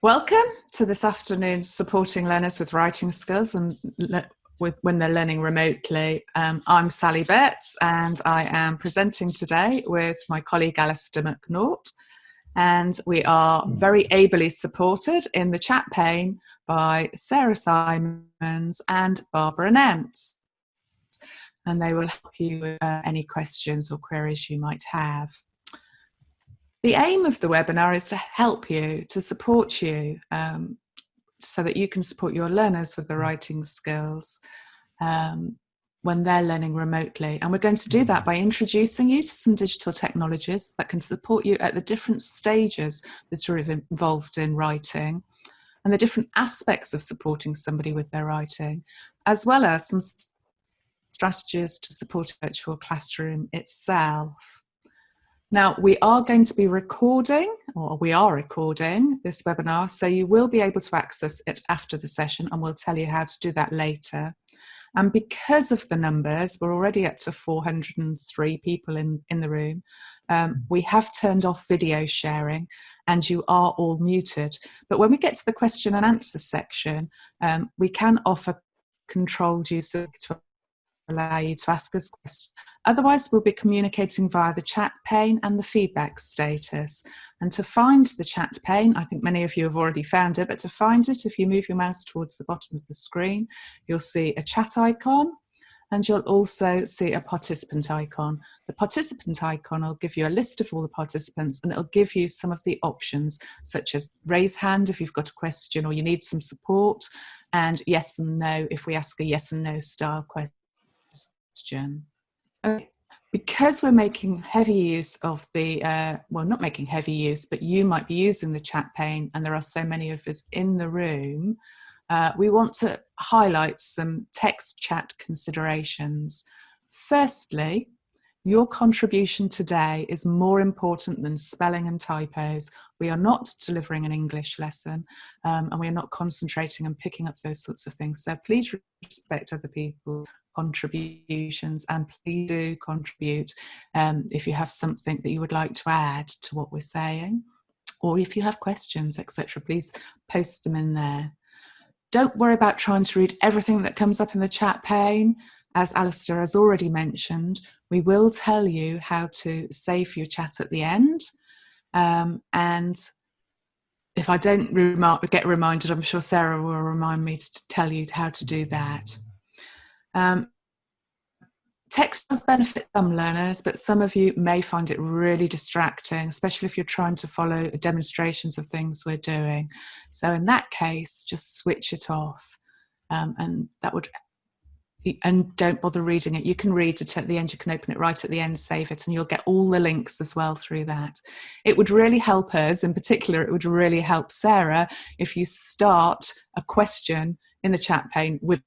Welcome to this afternoon's Supporting Learners with Writing Skills and when they're learning remotely. I'm Sally Betts and I am presenting today with my colleague Alistair McNaught, and we are very ably supported in the chat pane by Sarah Simons and Barbara Nance, and they will help you with any questions or queries you might have. The aim of the webinar is to help you, to support you, so that you can support your learners with the writing skills when they're learning remotely. And we're going to do that by introducing you to some digital technologies that can support you at the different stages that are involved in writing and the different aspects of supporting somebody with their writing, as well as some strategies to support a virtual classroom itself. Now, we are going to be recording, or we are recording this webinar, so you will be able to access it after the session, and we'll tell you how to do that later. And because of the numbers, we're already up to 403 people in the room. We have turned off video sharing and you are all muted. But when we get to the question and answer section, we can offer controlled use to allow you to ask us questions. Otherwise, we'll be communicating via the chat pane and the feedback status. And to find the chat pane, I think many of you have already found it, but to find it, if you move your mouse towards the bottom of the screen, you'll see a chat icon and you'll also see a participant icon. The participant icon will give you a list of all the participants, and it'll give you some of the options, such as raise hand if you've got a question or you need some support, and yes and no if we ask a yes and no style question. Okay. Because we're making heavy use of the, well, not making heavy use, but you might be using the chat pane and there are so many of us in the room, we want to highlight some text chat considerations. Firstly, your contribution today is more important than spelling and typos. We are not delivering an English lesson and we are not concentrating on picking up those sorts of things. So please respect other people's contributions and please do contribute if you have something that you would like to add to what we're saying, or if you have questions, etc. Please post them in there. Don't worry about trying to read everything that comes up in the chat pane. As Alistair has already mentioned, we will tell you how to save your chat at the end. And if I don't get reminded, I'm sure Sarah will remind me to tell you how to do that. Text does benefit some learners, but some of you may find it really distracting, especially if you're trying to follow demonstrations of things we're doing. So in that case, just switch it off, and that would. And don't bother reading it. You can read it at the end, you can open it right at the end, save it, and you'll get all the links as well through that. It would really help us, in particular, it would really help Sarah if you start a question in the chat pane with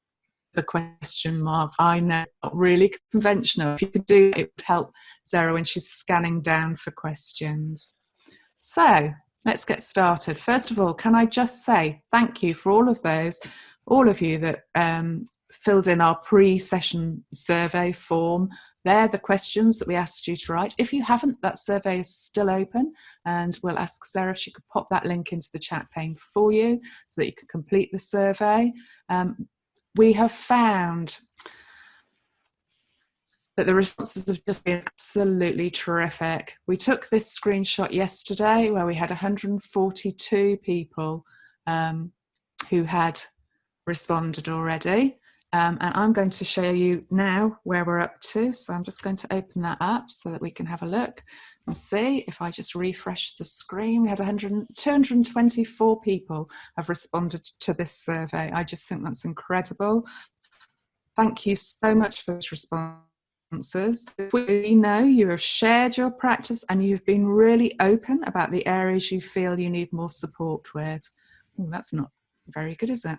the question mark. I know, not really conventional. If you could do it, it would help Sarah when she's scanning down for questions. So let's get started. First of all, can I just say thank you for all of you that filled in our pre-session survey form. They're the questions that we asked you to write. If you haven't, that survey is still open, and we'll ask Sarah if she could pop that link into the chat pane for you so that you can complete the survey. We have found that the responses have just been absolutely terrific. We took this screenshot yesterday where we had 142 people who had responded already. And I'm going to show you now where we're up to. So I'm just going to open that up so that we can have a look and see. If I just refresh the screen, we had 224 people have responded to this survey. I just think that's incredible. Thank you so much for those responses. We know you have shared your practice and you've been really open about the areas you feel you need more support with. Oh, that's not very good, is it?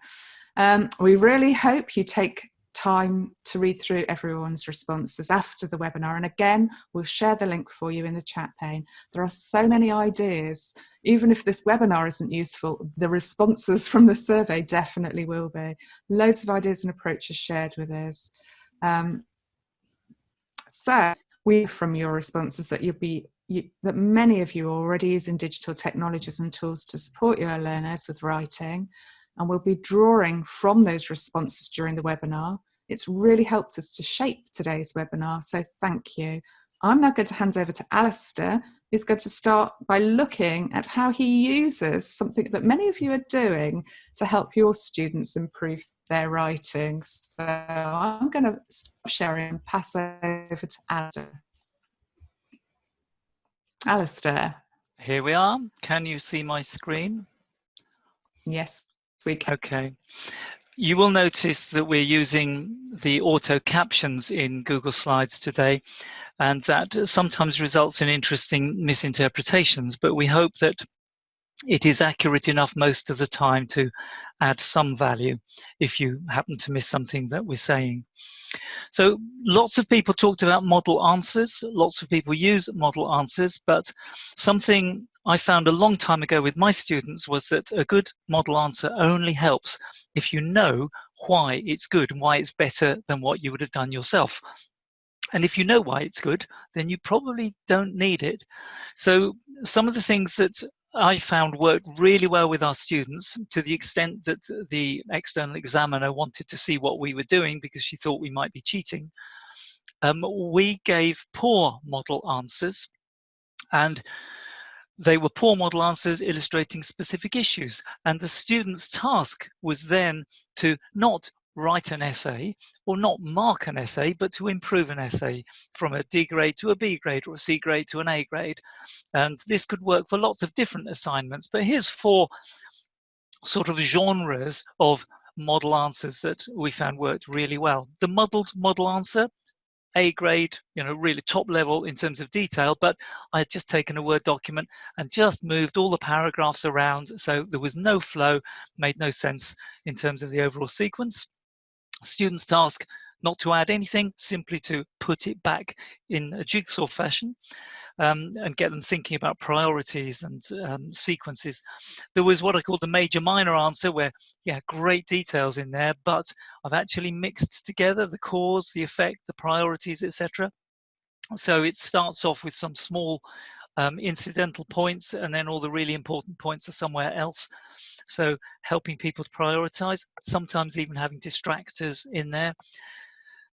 We really hope you take time to read through everyone's responses after the webinar, and again we'll share the link for you in the chat pane. There are so many ideas. Even if this webinar isn't useful, the responses from the survey definitely will be. Loads of ideas and approaches shared with us. So we from your responses that that many of you are already using digital technologies and tools to support your learners with writing, and we'll be drawing from those responses during the webinar. It's really helped us to shape today's webinar, so thank you. I'm now going to hand over to Alistair, who's going to start by looking at how he uses something that many of you are doing to help your students improve their writing. So I'm going to stop sharing and pass over to Alistair. Alistair. Here we are. Can you see my screen? Yes, we can. Okay. You will notice that we're using the auto captions in Google Slides today, and that sometimes results in interesting misinterpretations, but we hope that it is accurate enough most of the time to add some value if you happen to miss something that we're saying. So lots of people talked about model answers, lots of people use model answers, but something I found a long time ago with my students was that a good model answer only helps if you know why it's good and why it's better than what you would have done yourself. And if you know why it's good, then you probably don't need it. So some of the things that I found worked really well with our students, to the extent that the external examiner wanted to see what we were doing because she thought we might be cheating. We gave poor model answers, and they were poor model answers illustrating specific issues. And the student's task was then to not write an essay or not mark an essay, but to improve an essay from a D grade to a B grade or a C grade to an A grade. And this could work for lots of different assignments, but here's 4 sort of genres of model answers that we found worked really well. The muddled model answer, A grade, really top level in terms of detail, but I had just taken a Word document and just moved all the paragraphs around, so there was no flow, made no sense in terms of the overall sequence. Student's task, not to add anything, simply to put it back in a jigsaw fashion. And get them thinking about priorities and sequences. There was what I call the major minor answer, where, yeah, great details in there, but I've actually mixed together the cause, the effect, the priorities, etc. So it starts off with some small incidental points, and then all the really important points are somewhere else. So helping people to prioritize, sometimes even having distractors in there.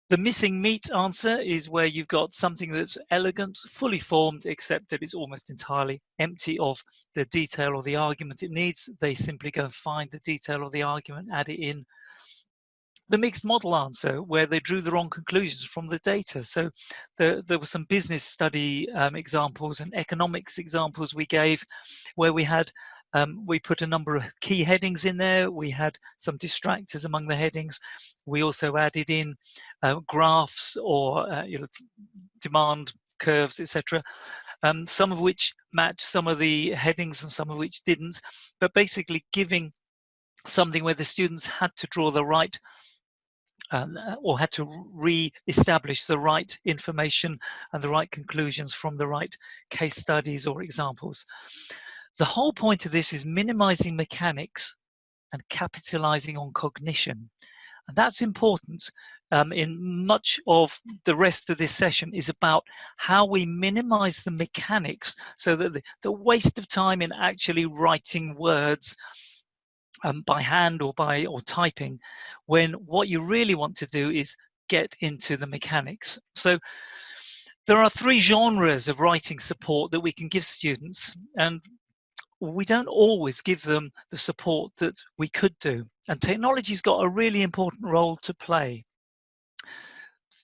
The missing meat answer is where you've got something that's elegant, fully formed, except that it's almost entirely empty of the detail or the argument it needs. They simply go and find the detail or the argument, add it in. The mixed model answer, where they drew the wrong conclusions from the data. So there were some business study examples and economics examples we gave, where we put a number of key headings in there. We had some distractors among the headings. We also added in graphs or demand curves, etc. Some of which matched some of the headings and some of which didn't. But basically giving something where the students had to draw the right or had to re-establish the right information and the right conclusions from the right case studies or examples. The whole point of this is minimizing mechanics and capitalizing on cognition. And that's important. In much of the rest of this session is about how we minimize the mechanics, so that the waste of time in actually writing words by hand or typing, when what you really want to do is get into the mechanics. So there are 3 genres of writing support that we can give students, and we don't always give them the support that we could do. And technology's got a really important role to play.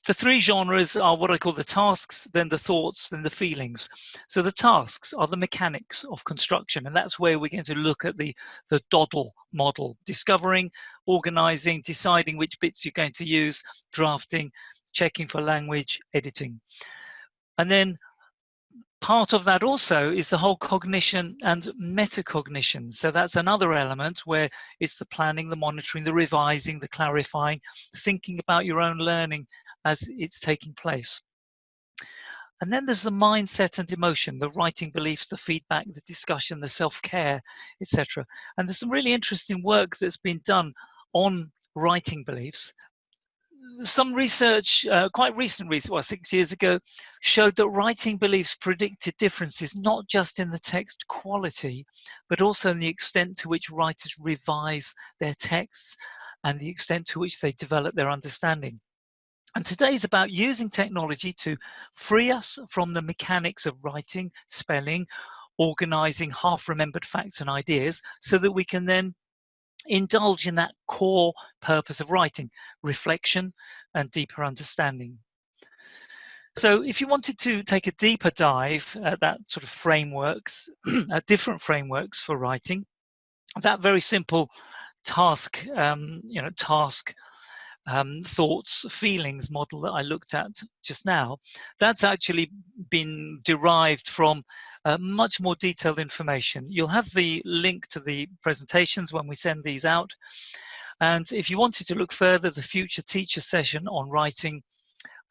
The 3 genres are what I call the tasks, then the thoughts, then the feelings. So the tasks are the mechanics of construction, and that's where we're going to look at the DODL model: discovering, organizing, deciding which bits you're going to use, drafting, checking for language, editing. And then part of that also is the whole cognition and metacognition. So that's another element where it's the planning, the monitoring, the revising, the clarifying, thinking about your own learning as it's taking place. And then there's the mindset and emotion, the writing beliefs, the feedback, the discussion, the self-care, etc. And there's some really interesting work that's been done on writing beliefs. some research, quite recent research, well, 6 years ago, showed that writing beliefs predicted differences not just in the text quality, but also in the extent to which writers revise their texts and the extent to which they develop their understanding. And today is about using technology to free us from the mechanics of writing, spelling, organizing half-remembered facts and ideas, so that we can then indulge in that core purpose of writing, reflection and deeper understanding. So if you wanted to take a deeper dive at that sort of frameworks, at different frameworks for writing, that very simple task, thoughts, feelings model that I looked at just now, that's actually been derived from much more detailed information. You'll have the link to the presentations when we send these out. And if you wanted to look further, the future teacher session on writing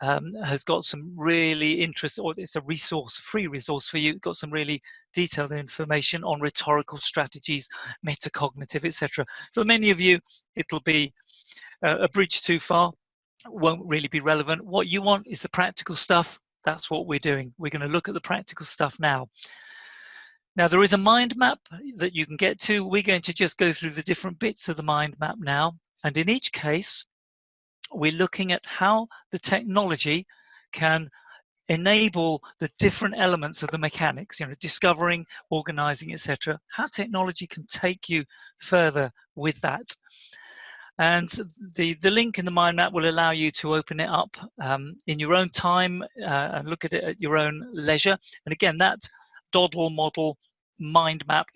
has got some really interesting, or it's a resource, free resource for you. It's got some really detailed information on rhetorical strategies, metacognitive, etc. For many of you, it'll be a bridge too far, won't really be relevant. What you want is the practical stuff. That's what we're doing. We're going to look at the practical stuff now. Now, there is a mind map that you can get to. We're going to just go through the different bits of the mind map now. And in each case, we're looking at how the technology can enable the different elements of the mechanics, discovering, organizing, etc. How technology can take you further with that. And the link in the mind map will allow you to open it up in your own time and look at it at your own leisure. And again, that Doddle model mind map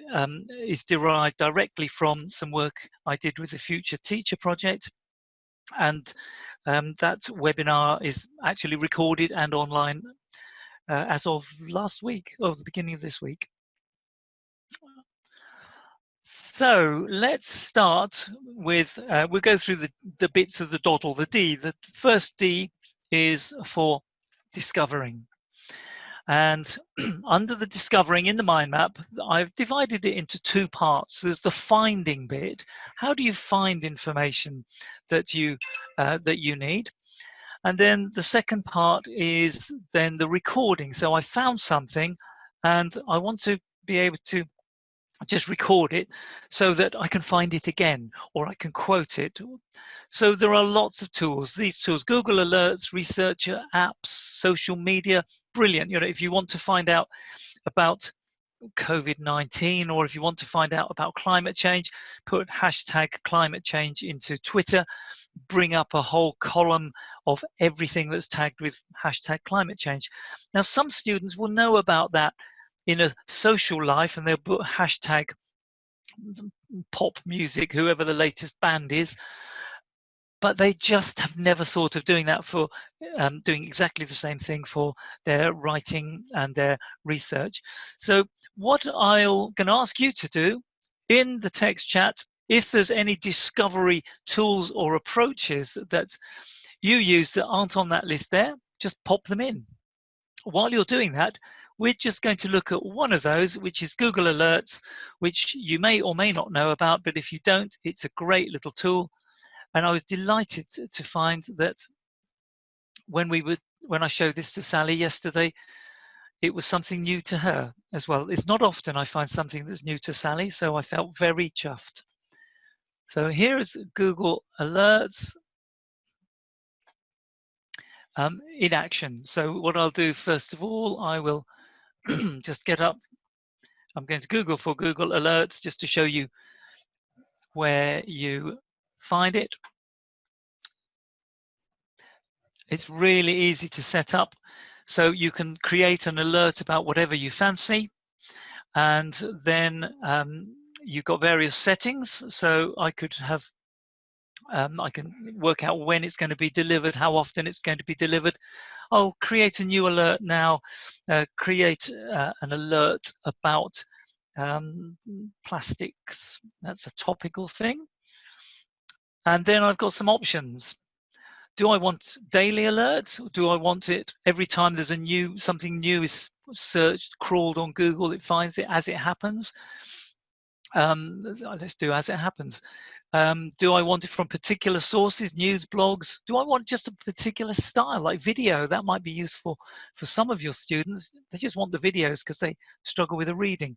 is derived directly from some work I did with the Future Teacher Project. And that webinar is actually recorded and online as of last week, or the beginning of this week. So let's start with, we'll go through the bits of the Doddle, the D. The first D is for discovering. And under the discovering in the mind map, I've divided it into two parts. There's the finding bit. How do you find information that you need? And then the second part is then the recording. So I found something and I want to be able to just record it so that I can find it again, or I can quote it. So there are lots of tools. These tools, Google Alerts, Researcher, apps, social media, brilliant. If you want to find out about COVID-19, or if you want to find out about climate change, put hashtag climate change into Twitter, bring up a whole column of everything that's tagged with hashtag climate change. Now, some students will know about that in a social life, and they'll put hashtag pop music, whoever the latest band is, but they just have never thought of doing that for doing exactly the same thing for their writing and their research. So what I'm going to ask you to do in the text chat, if there's any discovery tools or approaches that you use that aren't on that list there, just pop them in. While you're doing that, we're just going to look at one of those, which is Google Alerts, which you may or may not know about, but if you don't, it's a great little tool. And I was delighted to find that when I showed this to Sally yesterday, it was something new to her as well. It's not often I find something that's new to Sally, so I felt very chuffed. So here is Google Alerts in action. So what I'll do first of all, I will just get up. I'm going to Google for Google Alerts just to show you where you find it. It's really easy to set up. So you can create an alert about whatever you fancy. And then you've got various settings. So I could have, I can work out when it's going to be delivered, how often it's going to be delivered. I'll create a new alert now, create an alert about plastics. That's a topical thing. And then I've got some options. Do I want daily alerts? Or do I want it every time there's something new is searched, crawled on Google, it finds it as it happens? Let's do as it happens. Do I want it from particular sources, news, blogs? Do I want just a particular style, like video? That might be useful for some of your students. They just want the videos because they struggle with the reading,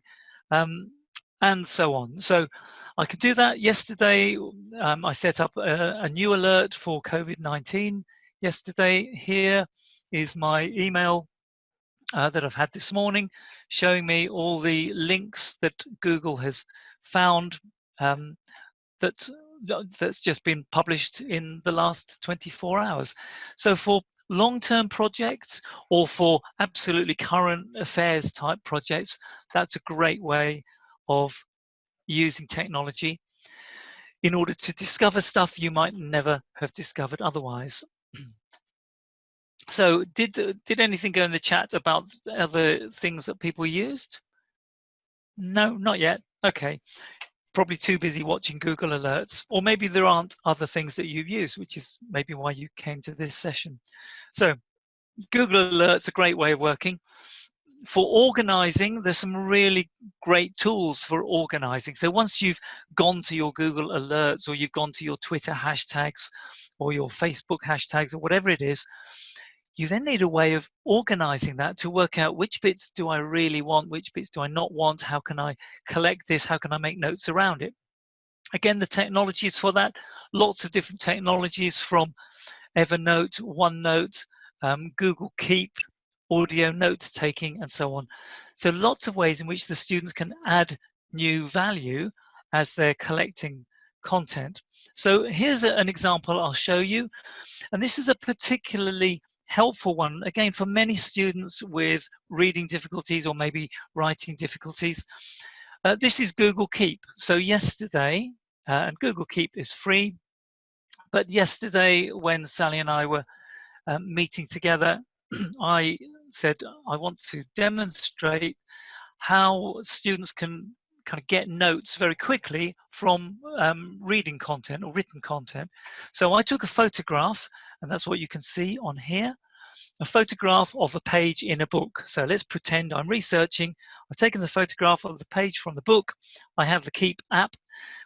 and so on. So I could do that. Yesterday, I set up a new alert for COVID-19. Yesterday, here is my email that I've had this morning, showing me all the links that Google has found that that's just been published in the last 24 hours. So for long-term projects or for absolutely current affairs type projects, that's a great way of using technology in order to discover stuff you might never have discovered otherwise. So did anything go in the chat about other things that people used? No, not yet. Okay. Probably too busy watching Google Alerts, or maybe there aren't other things that you use, which is maybe why you came to this session. So Google Alerts are a great way of working. For organizing, there's some really great tools for organizing. So once you've gone to your Google Alerts, or you've gone to your Twitter hashtags or your Facebook hashtags or whatever it is, you then need a way of organizing that to work out which bits do I really want, which bits do I not want, how can I collect this, how can I make notes around it. Again, the technologies for that, lots of different technologies from Evernote, OneNote, Google Keep, audio note taking, and so on. So lots of ways in which the students can add new value as they're collecting content. So here's an example I'll show you, and this is a particularly helpful one, again, for many students with reading difficulties or maybe writing difficulties. This is Google Keep. So yesterday, and Google Keep is free, but yesterday when Sally and I were meeting together, I said I want to demonstrate how students can kind of get notes very quickly from reading content or written content. So I took a photograph, and that's what you can see on here, a photograph of a page in a book. So let's pretend I'm researching. I've taken the photograph of the page from the book. I have the Keep app,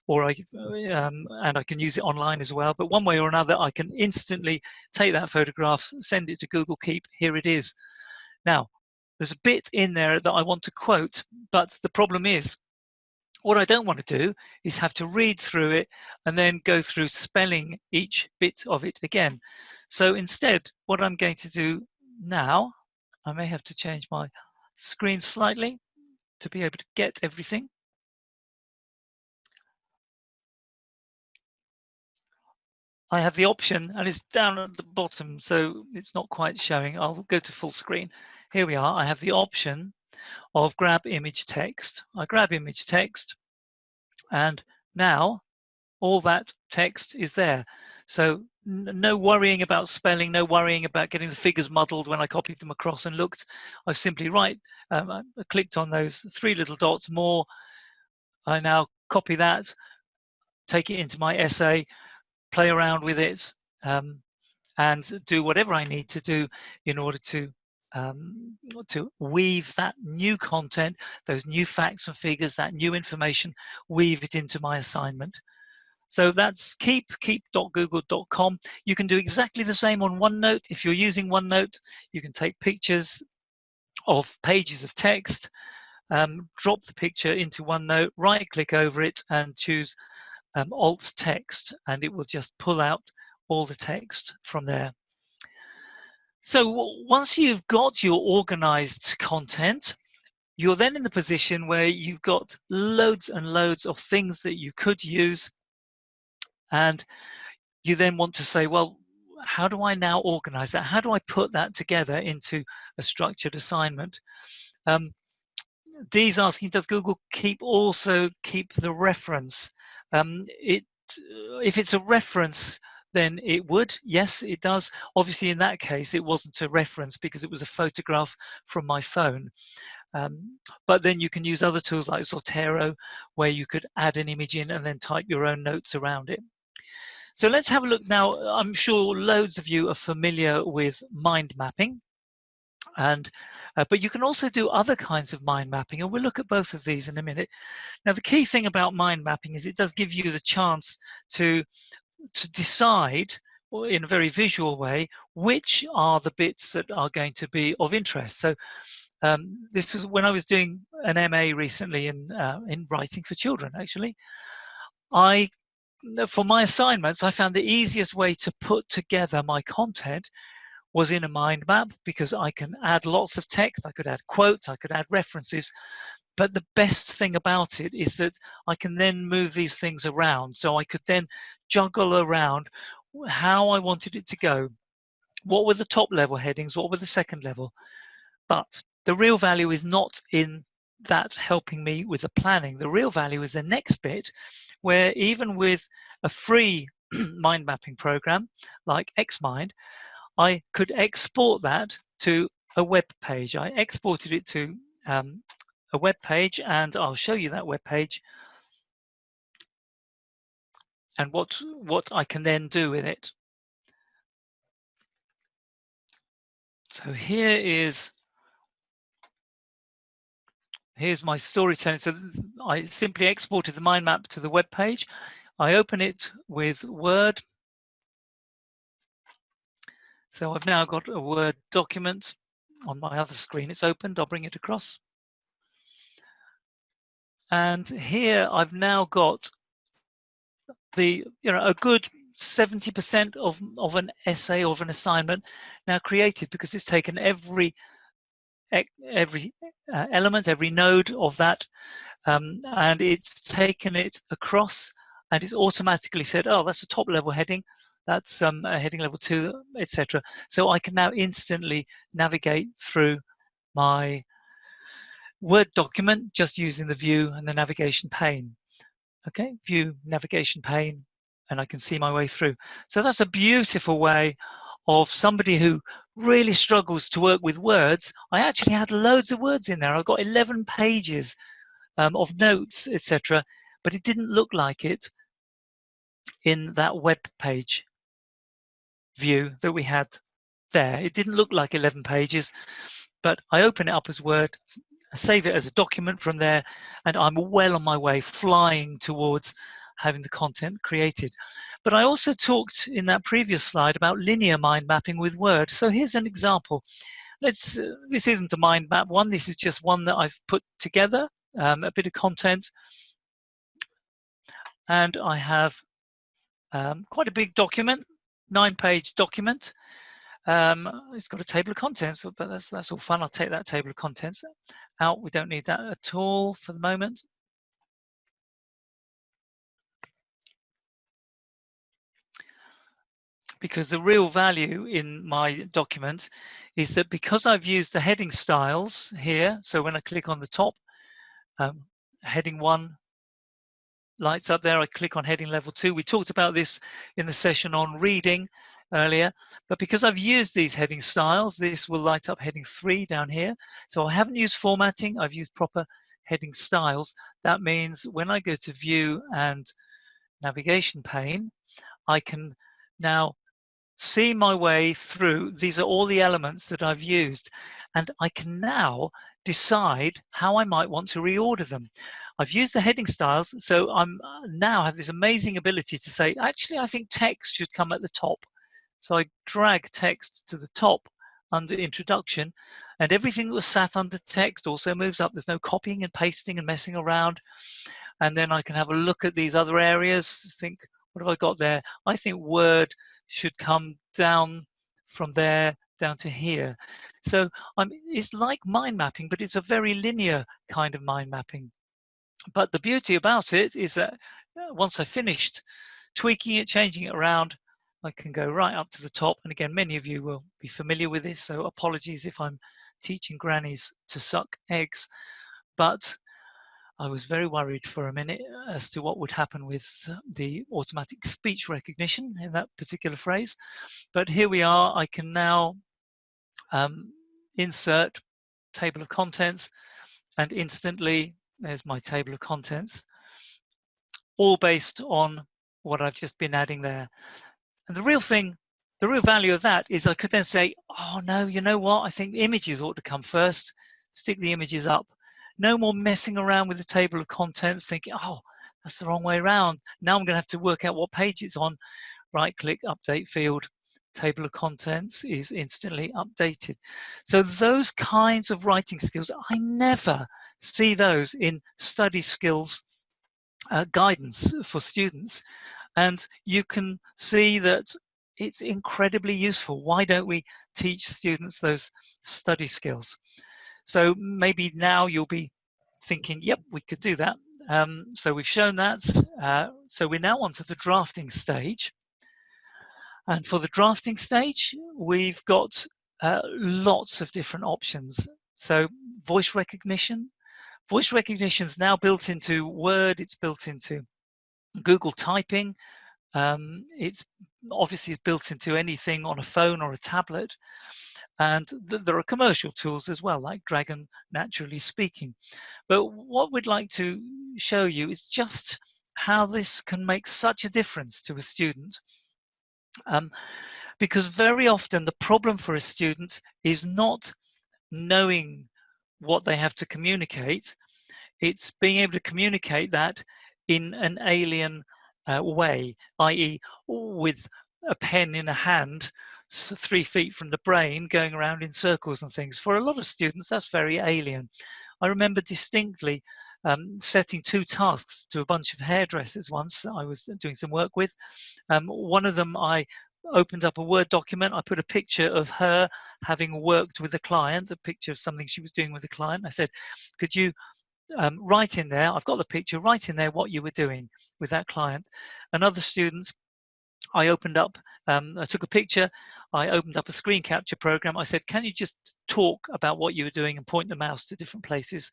or and I can use it online as well. But one way or another, I can instantly take that photograph, send it to Google Keep. Here it is. Now, there's a bit in there that I want to quote, but the problem is, what I don't want to do is have to read through it and then go through spelling each bit of it again. So instead, what I'm going to do now, I may have to change my screen slightly to be able to get everything. I have the option, and it's down at the bottom, so it's not quite showing. I'll go to full screen. Here we are. I have the option of grab image text. I grab image text, and now all that text is there. So no worrying about spelling, no worrying about getting the figures muddled when I copied them across and looked. I simply I clicked on those three little dots, more. I now copy that, take it into my essay, play around with it, and do whatever I need to do in order to weave that new content, those new facts and figures, that new information, weave it into my assignment. So that's keep.google.com. You can do exactly the same on OneNote. If you're using OneNote, you can take pictures of pages of text, drop the picture into OneNote, right click over it and choose alt text, and it will just pull out all the text from there. So once you've got your organized content, you're then in the position where you've got loads and loads of things that you could use, and you then want to say, well, how do I now organize that? How do I put that together into a structured assignment? Dee's asking, does Google Keep also keep the reference? If it's a reference, then it would. Yes, it does. Obviously, in that case, it wasn't a reference because it was a photograph from my phone. But then you can use other tools like Zotero, where you could add an image in and then type your own notes around it. So let's have a look now. I'm sure loads of you are familiar with mind mapping. And But you can also do other kinds of mind mapping, and we'll look at both of these in a minute. Now, the key thing about mind mapping is it does give you the chance to decide in a very visual way which are the bits that are going to be of interest. So this is when I was doing an MA recently in writing for children. Actually, for my assignments, I found the easiest way to put together my content was in a mind map, because I can add lots of text, I could add quotes, I could add references. But the best thing about it is that I can then move these things around. So I could then juggle around how I wanted it to go. What were the top level headings? What were the second level? But the real value is not in that helping me with the planning. The real value is the next bit, where even with a free mind mapping program like XMind, I could export that to a web page. I exported it to a web page, and I'll show you that web page and what I can then do with it. So here's my storytelling. So I simply exported the mind map to the web page. I open it with Word. So I've now got a Word document on my other screen. It's opened. I'll bring it across. And here I've now got a good 70% of an essay, of an assignment now created, because it's taken every element, every node of that, and it's taken it across, and it's automatically said, oh, that's a top level heading, that's a heading level 2, etc. So I can now instantly navigate through my Word document just using the view and the navigation pane. Okay, view, navigation pane, and I can see my way through. So that's a beautiful way of somebody who really struggles to work with words. I actually had loads of words in there. I got 11 pages of notes, etc., but it didn't look like it in that web page view that we had there. It didn't look like 11 pages, but I open it up as Word, I save it as a document from there, and I'm well on my way, flying towards having the content created. But I also talked in that previous slide about linear mind mapping with Word. So here's an example. This isn't a mind map one, this is just one that I've put together, a bit of content. And I have quite a big document, 9-page document. It's got a table of contents, but that's all fun. I'll take that table of contents out. We don't need that at all for the moment. Because the real value in my document is that because I've used the heading styles here, so when I click on the top, heading 1 lights up there, I click on heading level 2. We talked about this in the session on reading earlier, but because I've used these heading styles, this will light up heading 3 down here. So I haven't used formatting, I've used proper heading styles. That means when I go to view and navigation pane, I can now see my way through. These are all the elements that I've used, and I can now decide how I might want to reorder them. I've used the heading styles, so I'm now have this amazing ability to say, actually, I think text should come at the top. So I drag text to the top under introduction, and everything that was sat under text also moves up. There's no copying and pasting and messing around. And then I can have a look at these other areas, think, what have I got there? I think Word should come down from there down to here. So it's like mind mapping, but it's a very linear kind of mind mapping. But the beauty about it is that once I've finished tweaking it, changing it around, I can go right up to the top. And again, many of you will be familiar with this, so apologies if I'm teaching grannies to suck eggs. But I was very worried for a minute as to what would happen with the automatic speech recognition in that particular phrase. But here we are. I can now insert table of contents, and instantly there's my table of contents, all based on what I've just been adding there. And the real thing the real value of that is I could then say, oh no, you know what? I think the images ought to come first. Stick the images up. No more messing around with the table of contents thinking, oh, that's the wrong way around. Now I'm going to have to work out what page it's on. Right click, update field, table of contents is instantly updated. So those kinds of writing skills, I never see those in study skills guidance for students. And you can see that it's incredibly useful. Why don't we teach students those study skills? So maybe now you'll be thinking, yep, we could do that. So we've shown that. So we're now onto the drafting stage. And for the drafting stage, we've got lots of different options. So voice recognition. Voice recognition is now built into Word. It's built into Google Typing. It's obviously built into anything on a phone or a tablet. And there are commercial tools as well, like Dragon Naturally Speaking. But what we'd like to show you is just how this can make such a difference to a student. Because very often the problem for a student is not knowing what they have to communicate. It's being able to communicate that in an alien way, i.e. with a pen in a hand 3 feet from the brain going around in circles and things. For a lot of students, that's very alien. I remember distinctly setting 2 tasks to a bunch of hairdressers once I was doing some work with. One of them, I opened up a Word document. I put a picture of her having worked with a client, a picture of something she was doing with a client. I said, could you write in there, I've got the picture, write in there what you were doing with that client. And other students, I opened up, I took a picture, I opened up a screen capture program. I said, can you just talk about what you were doing and point the mouse to different places?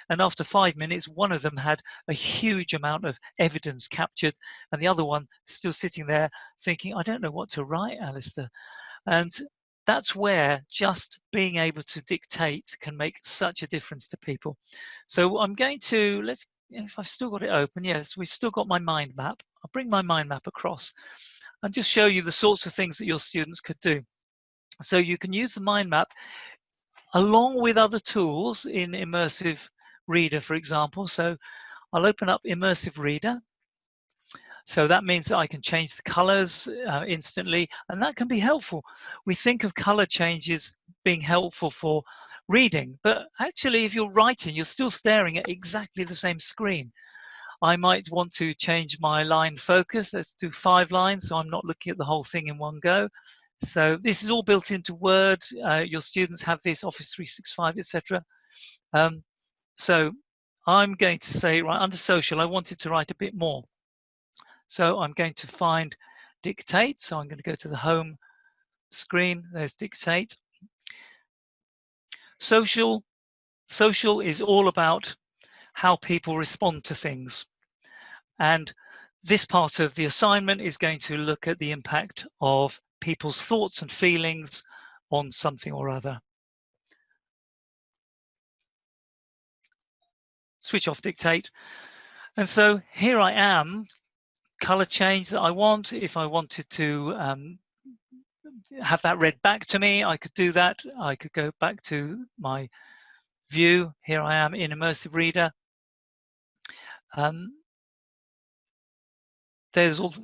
And after 5 minutes, one of them had a huge amount of evidence captured, and the other one still sitting there thinking, I don't know what to write, Alistair. And that's where just being able to dictate can make such a difference to people. So I'm going to, if I've still got it open, yes, we've still got my mind map. I'll bring my mind map across and just show you the sorts of things that your students could do. So you can use the mind map along with other tools in Immersive Reader, for example. So I'll open up Immersive Reader. So that means that I can change the colors instantly, and that can be helpful. We think of color changes being helpful for reading, but actually if you're writing, you're still staring at exactly the same screen. I might want to change my line focus. Let's do 5 lines, so I'm not looking at the whole thing in one go. So this is all built into Word. Your students have this, Office 365, etc. So I'm going to say, right, under social, I wanted to write a bit more. So I'm going to find dictate. So I'm going to go to the home screen. There's dictate. Social is all about how people respond to things. And this part of the assignment is going to look at the impact of people's thoughts and feelings on something or other. Switch off dictate. And so here I am, color change that I want. If I wanted to have that read back to me, I could do that. I could go back to my view. Here I am in Immersive Reader. There's all,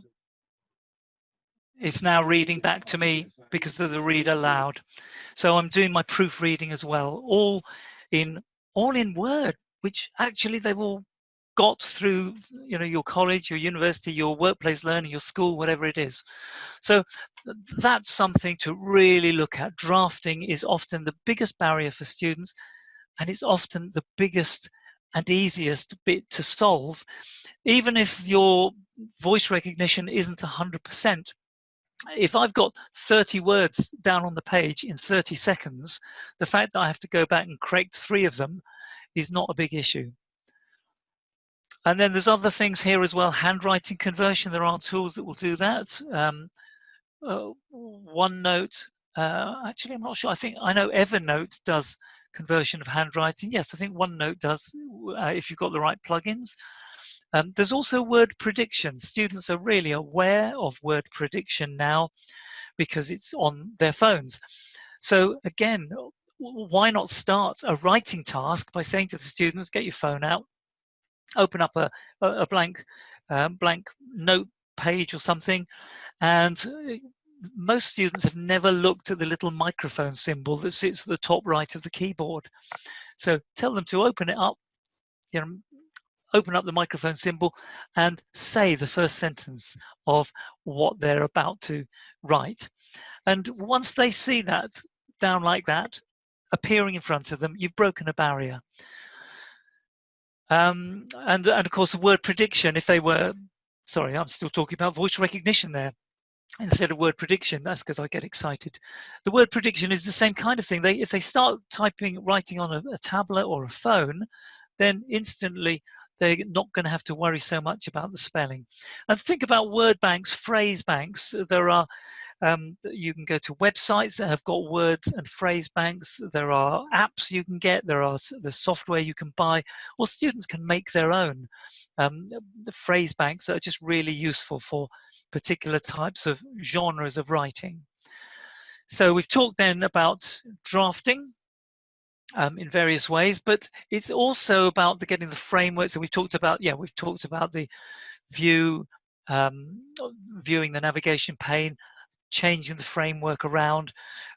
it's now reading back to me because of the read aloud. So I'm doing my proofreading as well, all in Word, which actually they've all got through, you know, your college, your university, your workplace learning, your school, whatever it is. So that's something to really look at. Drafting is often the biggest barrier for students, and it's often the biggest and easiest bit to solve, even if your voice recognition isn't 100%. If I've got 30 words down on the page in 30 seconds, the fact that I have to go back and correct 3 of them is not a big issue. And then there's other things here as well. Handwriting conversion, there are tools that will do that. OneNote, actually I'm not sure. I know Evernote does conversion of handwriting. Yes, I think OneNote does if you've got the right plugins. There's also word prediction. Students are really aware of word prediction now. because it's on their phones. So again, why not start a writing task by saying to the students, get your phone out, open up a blank note page or something, and most students have never looked at the little microphone symbol that sits at the top right of the keyboard. So tell them to open it up, open up the microphone symbol and say the first sentence of what they're about to write. And once they see that down like that, appearing in front of them, you've broken a barrier. And of course, the word prediction, if they were, sorry, I'm still talking about voice recognition there instead of word prediction. That's because I get excited. The word prediction is the same kind of thing. If they start writing on a tablet or a phone, then instantly they're not going to have to worry so much about the spelling. And think about word banks, phrase banks. There are you can go to websites that have got words and phrase banks. There are apps you can get. The software you can buy, or students can make their own the phrase banks that are just really useful for particular types of genres of writing. So we've talked then about drafting in various ways, but it's also about getting the framework. So we've talked about the view, viewing the navigation pane, changing the framework around.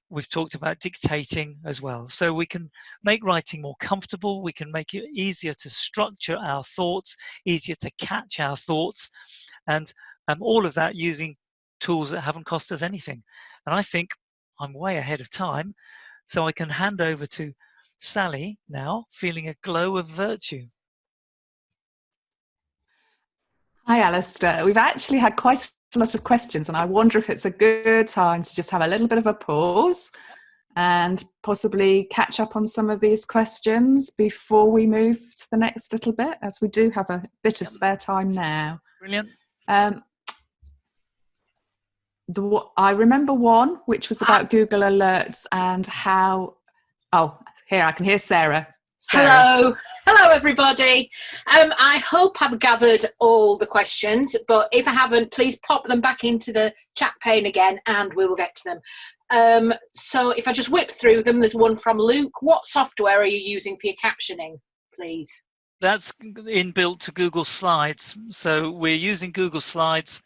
We've talked about dictating as well. So we can make writing more comfortable. We can make it easier to structure our thoughts, easier to catch our thoughts, and all of that using tools that haven't cost us anything. And I think I'm way ahead of time, so I can hand over to Sally now, feeling a glow of virtue. Hi, Alistair. We've actually had quite a lot of questions, and I wonder if it's a good time to just have a little bit of a pause and possibly catch up on some of these questions before we move to the next little bit, as we do have a bit of spare time now. Brilliant. I remember one which was about Google Alerts and how. Oh, here I can hear Sarah. Hello everybody. I hope I've gathered all the questions, but if I haven't, please pop them back into the chat pane again and we will get to them. So if I just whip through them, there's one from Luke. What software are you using for your captioning, please? That's inbuilt to Google Slides. So we're using Google Slides.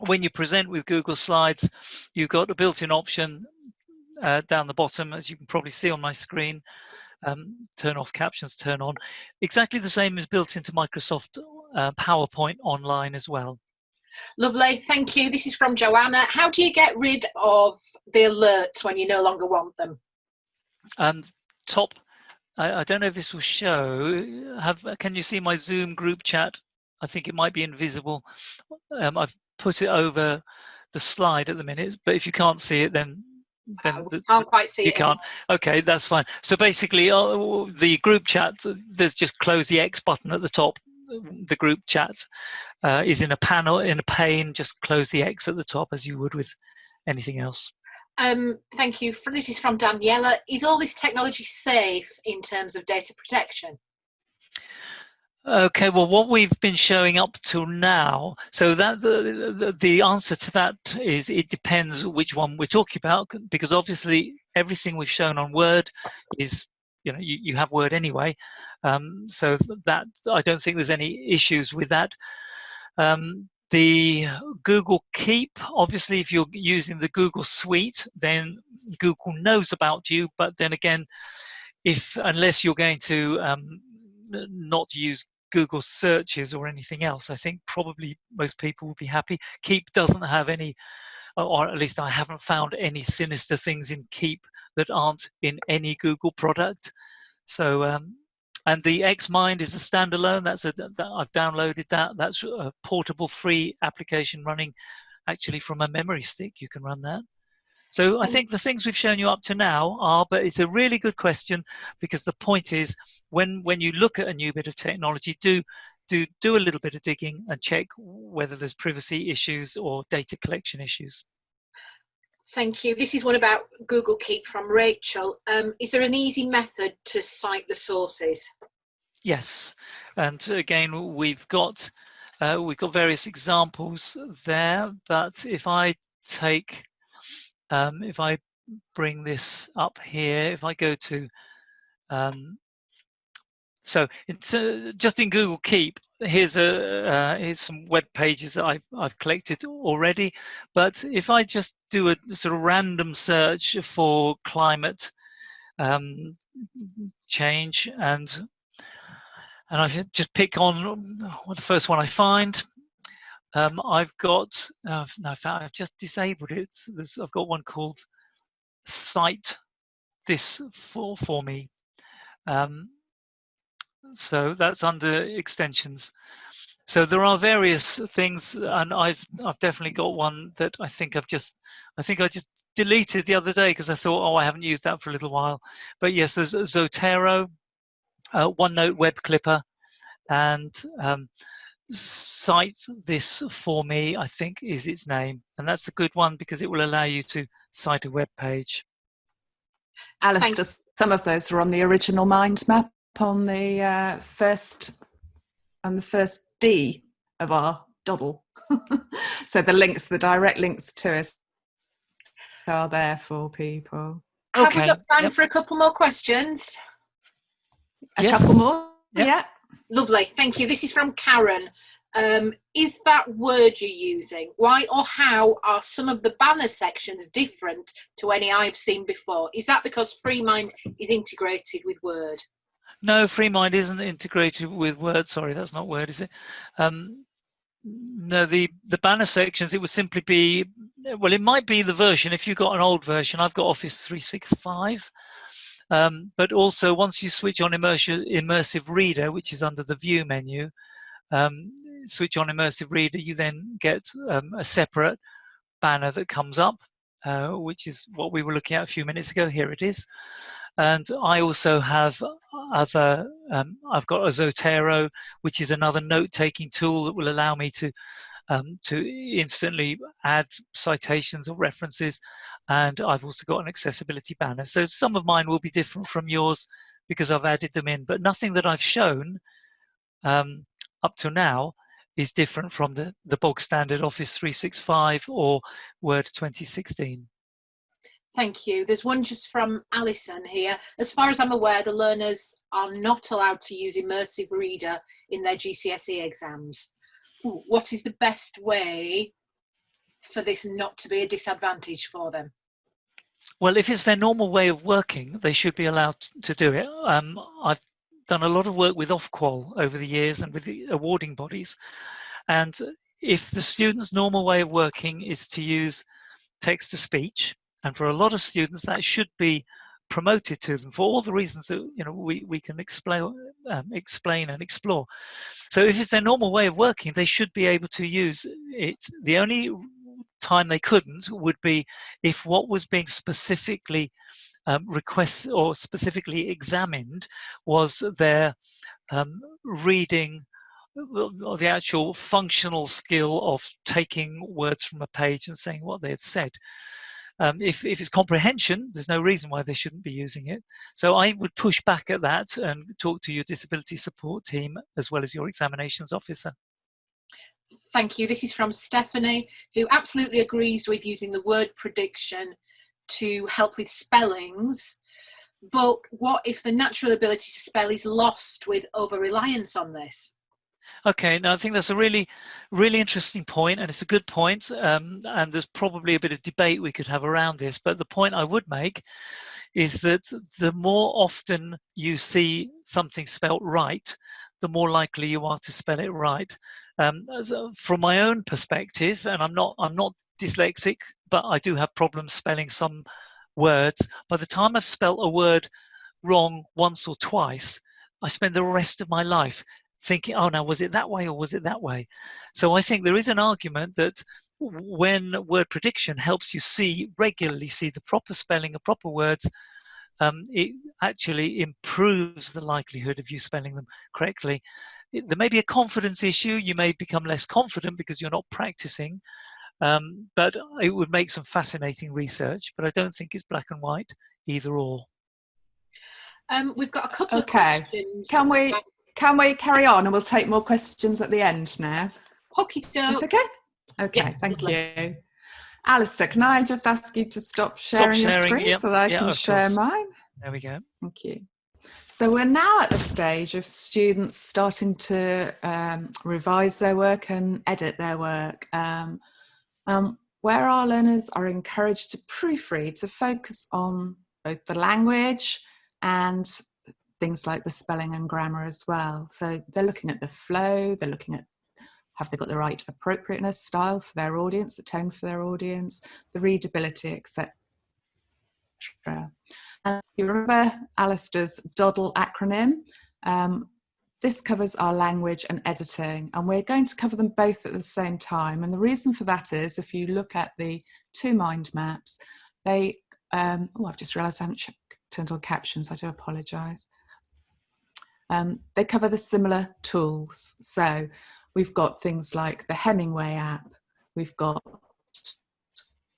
When you present with Google Slides, you've got a built-in option down the bottom, as you can probably see on my screen. Turn off captions, turn on. Exactly the same as built into Microsoft PowerPoint online as well. Lovely, thank you. This is from Joanna. How do you get rid of the alerts when you no longer want them? I don't know if this will show. Can you see my Zoom group chat? I think it might be invisible. I've put it over the slide at the minute, but if you can't see it, then can't quite see it. You can't. Okay, that's fine. So basically, the group chat, there's just close the X button at the top. The group chat is in a panel, in a pane. Just close the X at the top as you would with anything else. Thank you. This is from Daniela. Is all this technology safe in terms of data protection? Okay, well, what we've been showing up till now, so that the answer to that is it depends which one we're talking about, because obviously everything we've shown on Word is, you have Word anyway, so that I don't think there's any issues with that. The Google Keep, obviously, if you're using the Google Suite, then Google knows about you, but then again, unless you're going to not use Google searches or anything else, I think probably most people will be happy. Keep doesn't have any, or at least I haven't found any sinister things in Keep that aren't in any Google product. So, and the Xmind is a standalone. I've downloaded that. That's a portable, free application running actually from a memory stick. You can run that. So I think the things we've shown you up to now but it's a really good question, because the point is when you look at a new bit of technology, do a little bit of digging and check whether there's privacy issues or data collection issues. Thank you. This is one about Google Keep from Rachel. Is there an easy method to cite the sources? Yes, and again we've got various examples there, but if I take if I bring this up here, if I go to, so it's just in Google Keep. Here's some web pages that I've collected already. But if I just do a sort of random search for climate change, and I just pick on the first one I find. I've got no, in fact, I've just disabled it. I've got one called Cite This for me. So that's under extensions. So there are various things, and I've definitely got one that I think I just deleted the other day because I thought, oh, I haven't used that for a little while. But yes, there's Zotero, OneNote Web Clipper, and Cite This for me, I think is its name, and that's a good one because it will allow you to cite a web page. Alistair, some of those were on the original mind map on the first D of our doddle. So the direct links to it are there for people. Have we got time for a couple more questions? A couple more? Yep. Yeah. Lovely, thank you. This is from Karen. Is that word you're using? Why or how are some of the banner sections different to any I've seen before? Is that because FreeMind is integrated with Word? No, FreeMind isn't integrated with Word. Sorry, that's not Word, is it? No, the banner sections, it would simply be, well, it might be the version. If you've got an old version, I've got Office 365. But also, once you switch on Immersive Reader, which is under the View menu, switch on Immersive Reader, you then get a separate banner that comes up, which is what we were looking at a few minutes ago. Here it is. And I also have other, I've got a Zotero, which is another note-taking tool that will allow me to instantly add citations or references. And I've also got an accessibility banner. So some of mine will be different from yours because I've added them in, but nothing that I've shown up to now is different from the bog standard Office 365 or Word 2016. Thank you. There's one just from Alison here. As far as I'm aware, the learners are not allowed to use Immersive Reader in their GCSE exams. What is the best way for this not to be a disadvantage for them? Well, if it's their normal way of working, they should be allowed to do it. I've done a lot of work with Ofqual over the years and with the awarding bodies. And if the student's normal way of working is to use text-to-speech, and for a lot of students that should be promoted to them for all the reasons that we can explain and explore. So if it's their normal way of working, they should be able to use it. The only time they couldn't would be if what was being specifically requested or specifically examined was their reading, or the actual functional skill of taking words from a page and saying what they had said. If it's comprehension, there's no reason why they shouldn't be using it. So I would push back at that and talk to your disability support team as well as your examinations officer. Thank you. This is from Stephanie, who absolutely agrees with using the word prediction to help with spellings. But what if the natural ability to spell is lost with over-reliance on this? Okay, now I think that's a really, really interesting point, and it's a good point, and there's probably a bit of debate we could have around this, but the point I would make is that the more often you see something spelt right, the more likely you are to spell it right. From my own perspective, and I'm not dyslexic, but I do have problems spelling some words. By the time I've spelt a word wrong once or twice, I spend the rest of my life thinking, oh, now was it that way or was it that way? So I think there is an argument that when word prediction helps you regularly see the proper spelling of proper words, it actually improves the likelihood of you spelling them correctly. There may be a confidence issue. You may become less confident because you're not practicing, but it would make some fascinating research, but I don't think it's black and white, either or. We've got a couple of questions. Can we carry on and we'll take more questions at the end now? Okie doke. Okay. Okay, Yeah, thank lovely. you. Alistair, can I just ask you to stop sharing your screen Yep. so that I Yeah, can share course. mine? There we go. Thank you. So we're now at the stage of students starting to revise their work and edit their work, where our learners are encouraged to proofread, to focus on both the language and things like the spelling and grammar as well. So they're looking at the flow, they're looking at have they got the right appropriateness, style for their audience, the tone for their audience, the readability, etc. And you remember Alistair's DODL acronym? This covers our language and editing, and we're going to cover them both at the same time. And the reason for that is, if you look at the two mind maps, they, oh, I've just realised I haven't turned on captions, I do apologise. They cover the similar tools. So we've got things like the Hemingway app, we've got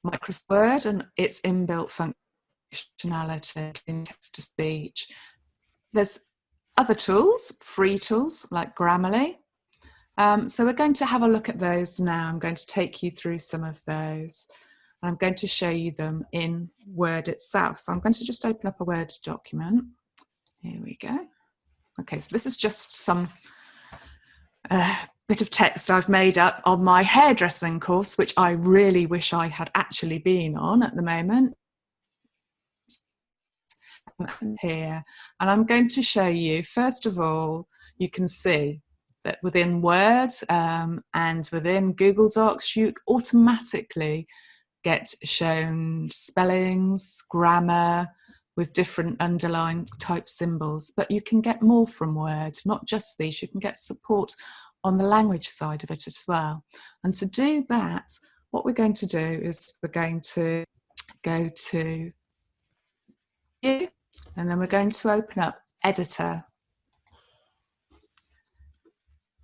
Microsoft Word and its inbuilt functionality in text-to-speech. There's other tools, free tools like Grammarly. So we're going to have a look at those now. I'm going to take you through some of those. I'm going to show you them in Word itself. So I'm going to just open up a Word document. Here we go. Okay, so this is just some bit of text I've made up on my hairdressing course, which I really wish I had actually been on at the moment. Here, and I'm going to show you, first of all, you can see that within Word and within Google Docs, you automatically get shown spellings, grammar, with different underlined type symbols, but you can get more from Word, not just these, you can get support on the language side of it as well. And to do that, what we're going to do is we're going to go to View, and then we're going to open up Editor.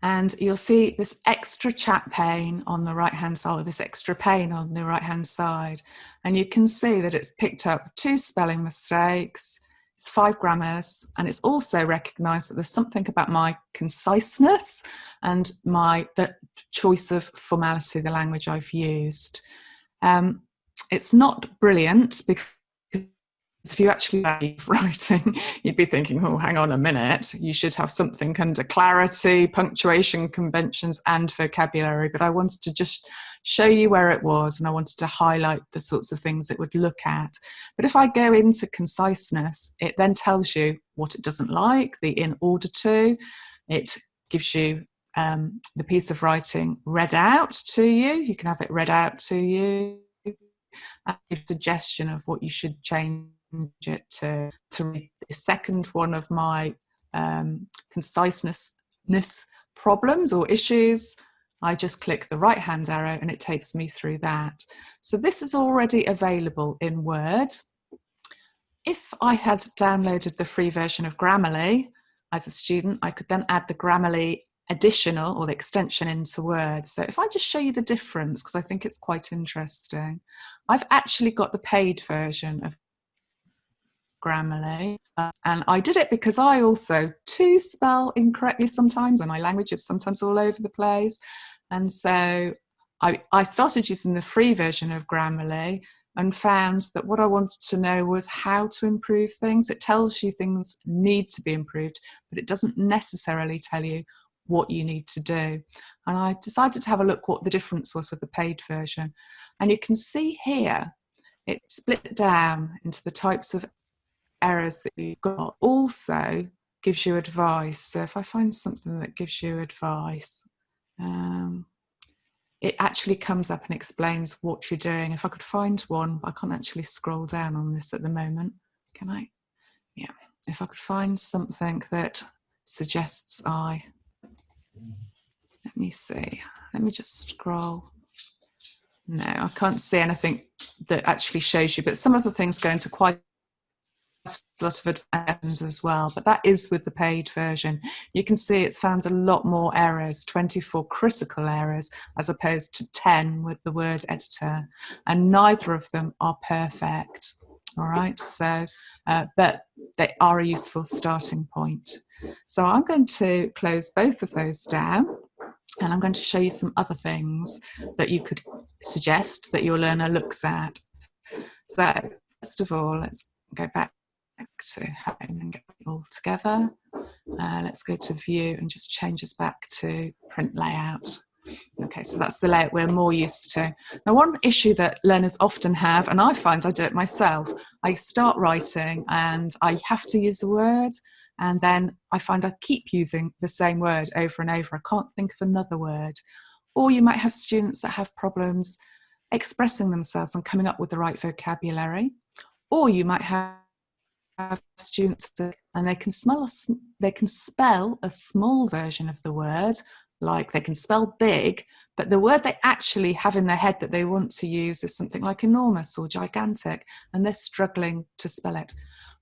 And you'll see this extra chat pane on the right-hand side, or this extra pane on the right-hand side. And you can see that it's picked up 2 spelling mistakes, it's 5 grammars, and it's also recognised that there's something about my conciseness and the choice of formality, the language I've used. It's not brilliant because if you actually read writing, you'd be thinking, oh, hang on a minute, you should have something under clarity, punctuation conventions and vocabulary. But I wanted to just show you where it was, and I wanted to highlight the sorts of things it would look at. But if I go into conciseness, it then tells you what it doesn't like, the in order to. It gives you the piece of writing read out to you. You can have it read out to you. And a suggestion of what you should change it to read the second one of my conciseness problems or issues. I just click the right hand arrow and it takes me through that. So this is already available in Word. If I had downloaded the free version of Grammarly as a student, I could then add the Grammarly additional or the extension into Word. So if I just show you the difference, because I think it's quite interesting, I've actually got the paid version of Grammarly, and I did it because I also too spell incorrectly sometimes, and my language is sometimes all over the place. And so I started using the free version of Grammarly and found that what I wanted to know was how to improve things. It tells you things need to be improved, but it doesn't necessarily tell you what you need to do. And I decided to have a look what the difference was with the paid version. And you can see here, it split down into the types of errors that you've got. Also gives you advice. So if I find something that gives you advice, it actually comes up and explains what you're doing. If I could find one, I can't actually scroll down on this at the moment. Can I? Yeah. If I could find something that suggests let me see. Let me just scroll. No, I can't see anything that actually shows you, but some of the things go into quite a lot of advanced as well, but that is with the paid version. You can see it's found a lot more errors, 24 critical errors, as opposed to 10 with the word editor, and neither of them are perfect. All right, so, but they are a useful starting point. So I'm going to close both of those down, And I'm going to show you some other things that you could suggest that your learner looks at. So first of all, let's go back to home and get it all together. Let's go to view and just change us back to print layout. Okay, so that's the layout we're more used to. Now, one issue that learners often have, and I find I do it myself, I start writing and I have to use a word, and then I find I keep using the same word over and over. I can't think of another word. Or you might have students that have problems expressing themselves and coming up with the right vocabulary. Or you might have students that, and they can spell a small version of the word, like they can spell big, but the word they actually have in their head that they want to use is something like enormous or gigantic, and they're struggling to spell it.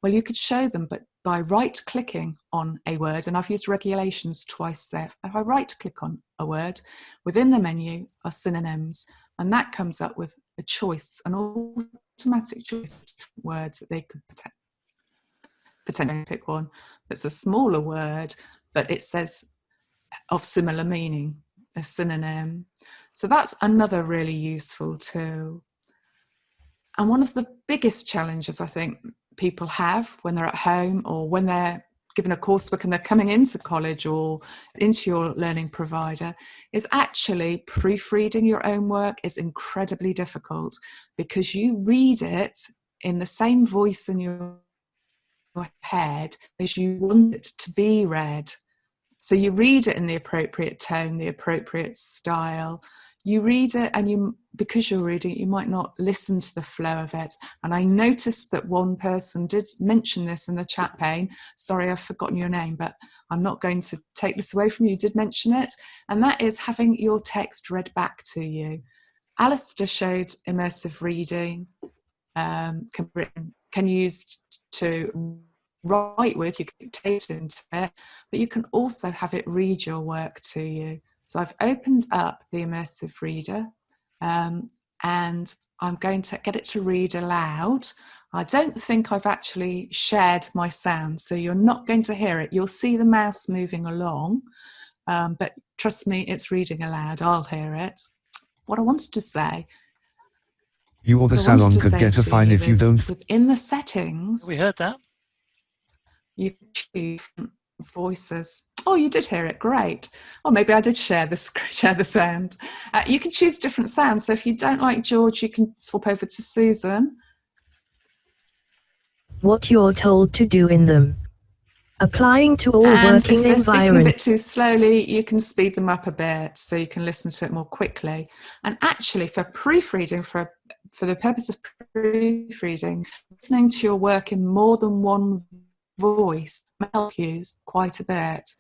Well, you could show them, but by right-clicking on a word, and I've used regulations twice there. If I right-click on a word, within the menu are synonyms, and that comes up with a choice, an automatic choice of different words that they could potentially pick one that's a smaller word, but it says of similar meaning, a synonym. So that's another really useful tool. And one of the biggest challenges I think people have when they're at home or when they're given a coursework and they're coming into college or into your learning provider is actually proofreading your own work is incredibly difficult, because you read it in the same voice in your head as you want it to be read. So you read it in the appropriate tone, the appropriate style. You read it, and because you're reading it, you might not listen to the flow of it. And I noticed that one person did mention this in the chat pane. Sorry, I've forgotten your name, but I'm not going to take this away from you. You did mention it. And that is having your text read back to you. Alistair showed immersive reading, can use to write with, you can dictate into it, but you can also have it read your work to you. So I've opened up the immersive reader and I'm going to get it to read aloud. I don't think I've actually shared my sound, so you're not going to hear it. You'll see the mouse moving along, but trust me, it's reading aloud. I'll hear it. What I wanted to say, you or the salon could get a fine if you don't. Within the settings, We heard that. You choose voices. Oh, you did hear it. Great. Or maybe I did share the sound. You can choose different sounds. So if you don't like George, you can swap over to Susan. What you're told to do in them. Applying to all And working if they're speaking a environments. bit too slowly, you can speed them up a bit so you can listen to it more quickly. And actually, for proofreading, for the purpose of proofreading, listening to your work in more than one voice may help you quite a bit,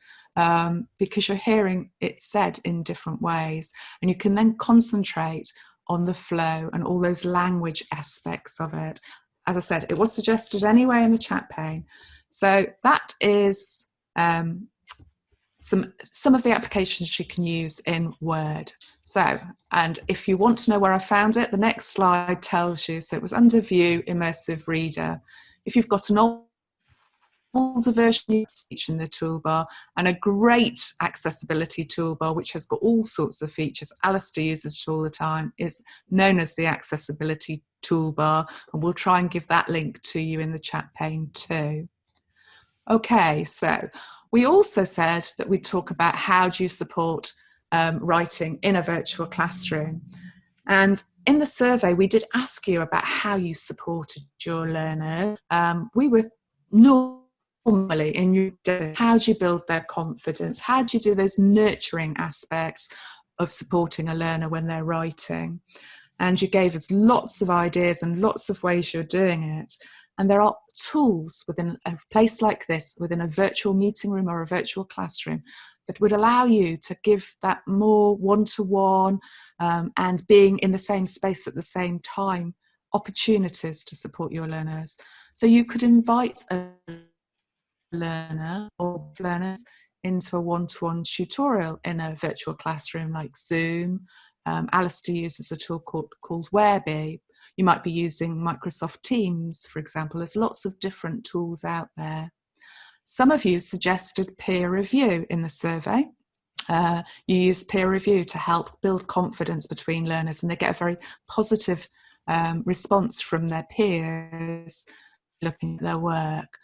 because you're hearing it said in different ways, and you can then concentrate on the flow and all those language aspects of it. As I said, it was suggested anyway in the chat pane. So that is some of the applications you can use in Word. So, and if you want to know where I found it, the next slide tells you. So it was under View, Immersive Reader. If you've got an older version, you can speech in the toolbar, and a great accessibility toolbar which has got all sorts of features. Alistair uses it all the time, is known as the accessibility toolbar, and we'll try and give that link to you in the chat pane too. Okay, so we also said that we'd talk about how do you support writing in a virtual classroom. And in the survey, we did ask you about how you supported your learner. We were normally in your day, how do you build their confidence? How do you do those nurturing aspects of supporting a learner when they're writing? And you gave us lots of ideas and lots of ways you're doing it. And there are tools within a place like this, within a virtual meeting room or a virtual classroom, that would allow you to give that more one-to-one and being in the same space at the same time, opportunities to support your learners. So you could invite a learner or learners into a one-to-one tutorial in a virtual classroom like Zoom. Alistair uses a tool called Whereby. You might be using Microsoft Teams, for example. There's lots of different tools out there. Some of you suggested peer review in the survey. You use peer review to help build confidence between learners, and they get a very positive response from their peers looking at their work.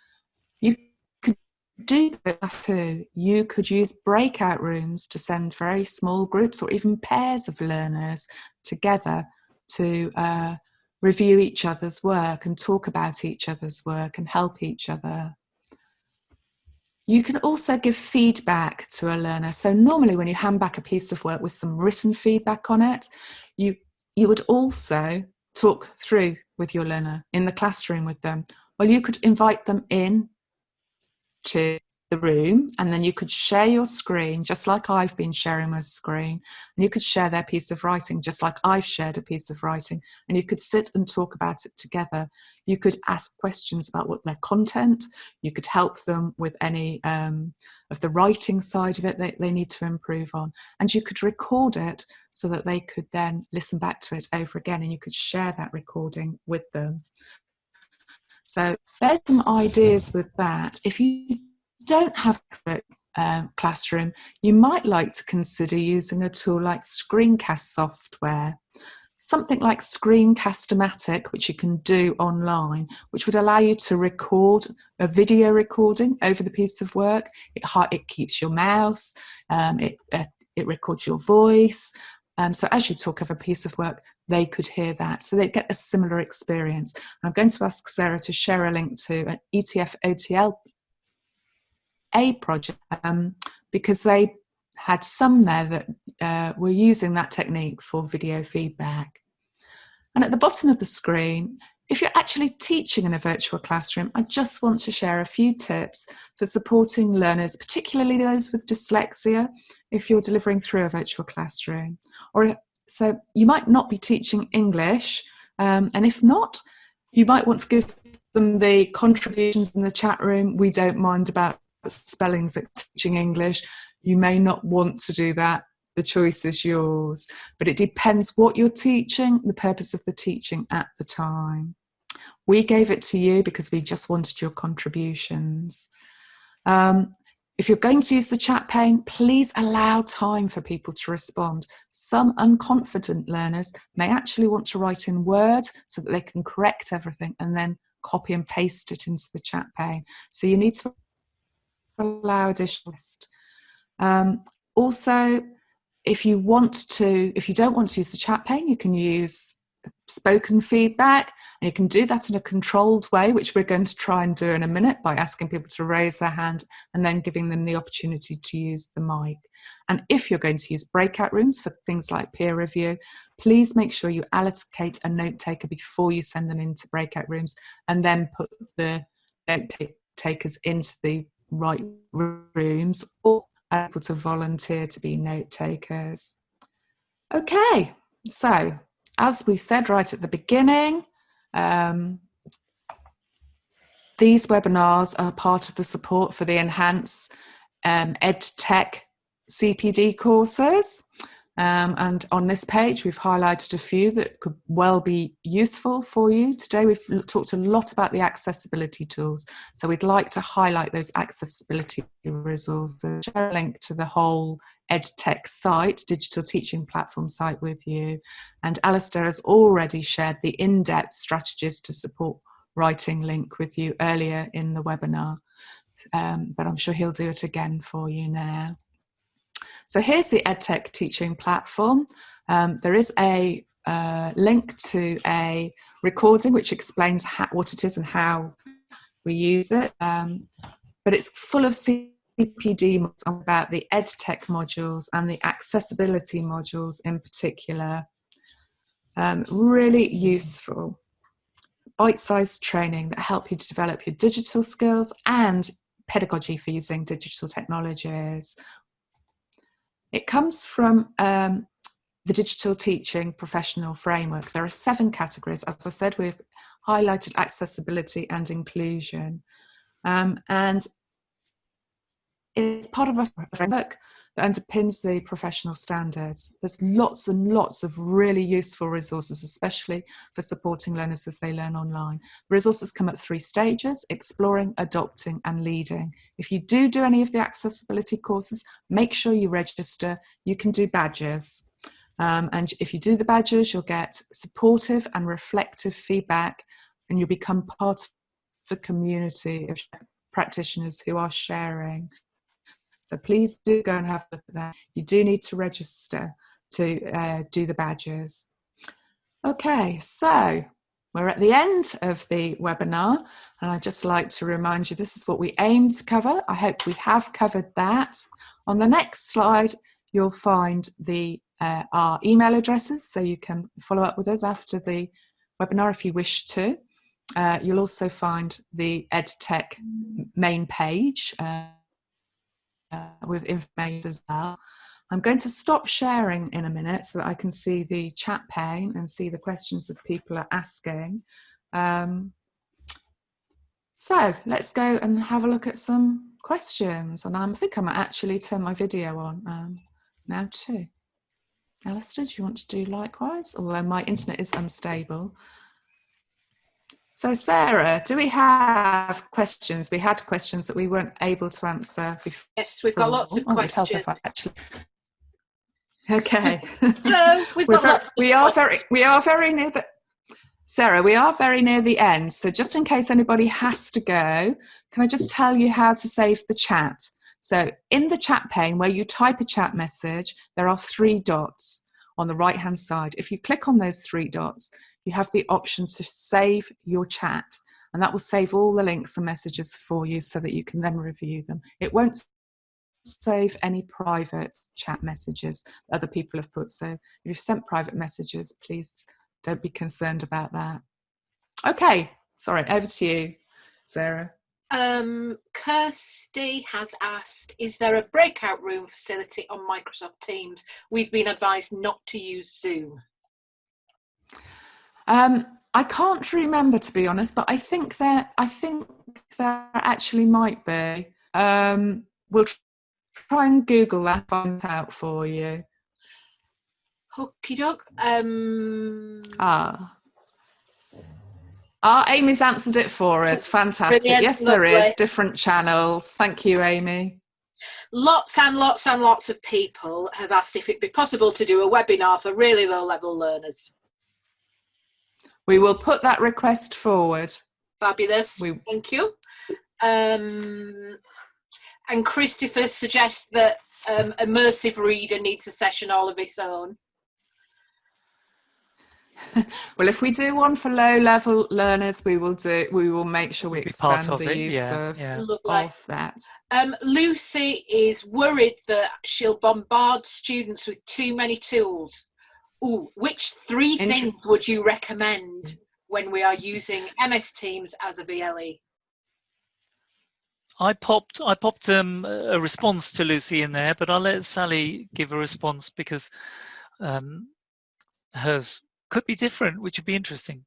You could do that too. You could use breakout rooms to send very small groups or even pairs of learners together to review each other's work and talk about each other's work and help each other. You can also give feedback to a learner. So normally when you hand back a piece of work with some written feedback on it, you would also talk through with your learner in the classroom with them. Well, you could invite them in to the room, and then you could share your screen just like I've been sharing my screen, and you could share their piece of writing just like I've shared a piece of writing, and you could sit and talk about it together. You could ask questions about what their content, you could help them with any of the writing side of it that they need to improve on, and you could record it so that they could then listen back to it over again, and you could share that recording with them. So there's some ideas with that. If you don't have a classroom, you might like to consider using a tool like screencast software. Something like Screencast-O-Matic, which you can do online, which would allow you to record a video recording over the piece of work. It keeps your mouse, it records your voice. So as you talk of a piece of work, they could hear that. So they get a similar experience. I'm going to ask Sarah to share a link to an ETF OTL project because they had some there that were using that technique for video feedback. And at the bottom of the screen, if you're actually teaching in a virtual classroom, I just want to share a few tips for supporting learners, particularly those with dyslexia, if you're delivering through a virtual classroom. So you might not be teaching English, and if not, you might want to give them the contributions in the chat room. We don't mind about spellings at teaching English. You may not want to do that. The choice is yours, but it depends what you're teaching, the purpose of the teaching at the time. We gave it to you because we just wanted your contributions. If you're going to use the chat pane, please allow time for people to respond. Some unconfident learners may actually want to write in Word so that they can correct everything and then copy and paste it into the chat pane. So you need to allow additional rest. Also, if you don't want to use the chat pane, you can use spoken feedback, and you can do that in a controlled way, which we're going to try and do in a minute by asking people to raise their hand and then giving them the opportunity to use the mic. And if you're going to use breakout rooms for things like peer review, please make sure you allocate a note taker before you send them into breakout rooms, and then put the note takers into the right rooms, or able to volunteer to be note takers. Okay, so as we said right at the beginning, these webinars are part of the support for the Enhance EdTech CPD courses. And on this page, we've highlighted a few that could well be useful for you. Today, we've talked a lot about the accessibility tools. So we'd like to highlight those accessibility resources, share a link to the whole EdTech site, digital teaching platform site with you. And Alistair has already shared the in-depth strategies to support writing link with you earlier in the webinar. But I'm sure he'll do it again for you now. So here's the EdTech teaching platform. There is a link to a recording which explains what it is and how we use it. But it's full of CPD modules about the EdTech modules and the accessibility modules in particular. Really useful. Bite-sized training that help you to develop your digital skills and pedagogy for using digital technologies. It comes from the Digital Teaching Professional Framework. There are 7 categories. As I said, we've highlighted accessibility and inclusion. And it's part of a framework that underpins the professional standards. There's lots and lots of really useful resources, especially for supporting learners as they learn online. The resources come at 3 stages: exploring, adopting, and leading. If you do any of the accessibility courses, make sure you register. You can do badges. And if you do the badges, you'll get supportive and reflective feedback, and you'll become part of a community of practitioners who are sharing. So please do go and have a look at that. You do need to register to do the badges. Okay, so we're at the end of the webinar, and I'd just like to remind you this is what we aim to cover. I hope we have covered that. On the next slide, you'll find our email addresses, so you can follow up with us after the webinar if you wish to. You'll also find the EdTech main page with information as well. I'm going to stop sharing in a minute so that I can see the chat pane and see the questions that people are asking. So let's go and have a look at some questions. And I think I might actually turn my video on now too. Alistair, do you want to do likewise? Although my internet is unstable. So Sarah, do we have questions? We had questions that we weren't able to answer before. Yes, we've got lots of questions. Okay. Hello, we are very near the Sarah, we are very near the end. So just in case anybody has to go, can I just tell you how to save the chat? So in the chat pane where you type a chat message, there are 3 dots on the right hand side. If you click on those 3 dots, you have the option to save your chat, and that will save all the links and messages for you so that you can then review them. It won't save any private chat messages that other people have put. So if you've sent private messages, please don't be concerned about that. Okay, sorry, over to you, Sarah. Kirsty has asked, is there a breakout room facility on Microsoft Teams? We've been advised not to use Zoom. I can't remember, to be honest, but I think there actually might be. We'll try and Google that, find out for you. Okie doke. Amy's answered it for us. Fantastic. Brilliant, yes, lovely. There is different channels. Thank you, Amy. Lots and lots and lots of people have asked if it'd be possible to do a webinar for really low-level learners. We will put that request forward. Fabulous. Thank you. And Christopher suggests that Immersive Reader needs a session all of its own. Well, if we do one for low-level learners, we will make sure we expand the use of that. Lucy is worried that she'll bombard students with too many tools. Ooh, which 3 things would you recommend when we are using MS Teams as a VLE? I popped a response to Lucy in there, but I'll let Sally give a response because hers could be different, which would be interesting.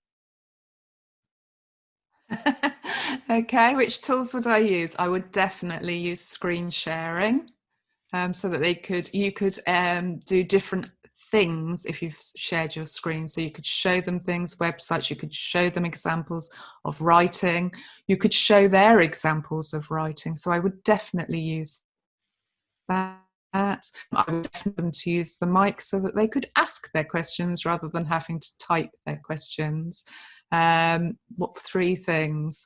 Okay, which tools would I use? I would definitely use screen sharing, so that you could do different things if you've shared your screen. So you could show them things, websites, you could show them examples of writing, you could show their examples of writing. So I would definitely use that. I would definitely them to use the mic so that they could ask their questions rather than having to type their questions. What 3 things?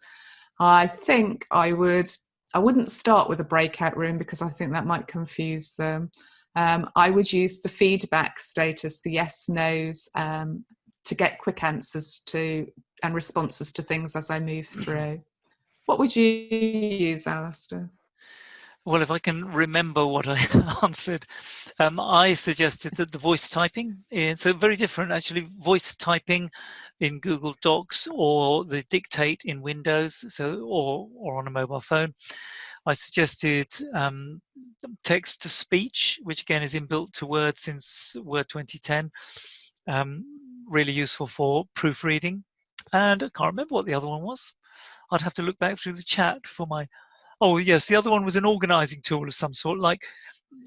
I think I wouldn't start with a breakout room because I think that might confuse them. I would use the feedback status, the yes, no's, to get quick answers and responses to things as I move through. What would you use, Alistair? Well, if I can remember what I answered, I suggested that the voice typing, so very different actually, voice typing in Google Docs or the dictate in Windows, or on a mobile phone. I suggested text to speech, which again is inbuilt to Word since Word 2010, really useful for proofreading. And I can't remember what the other one was. I'd have to look back through the chat for my Oh yes, the other one was an organizing tool of some sort. Like,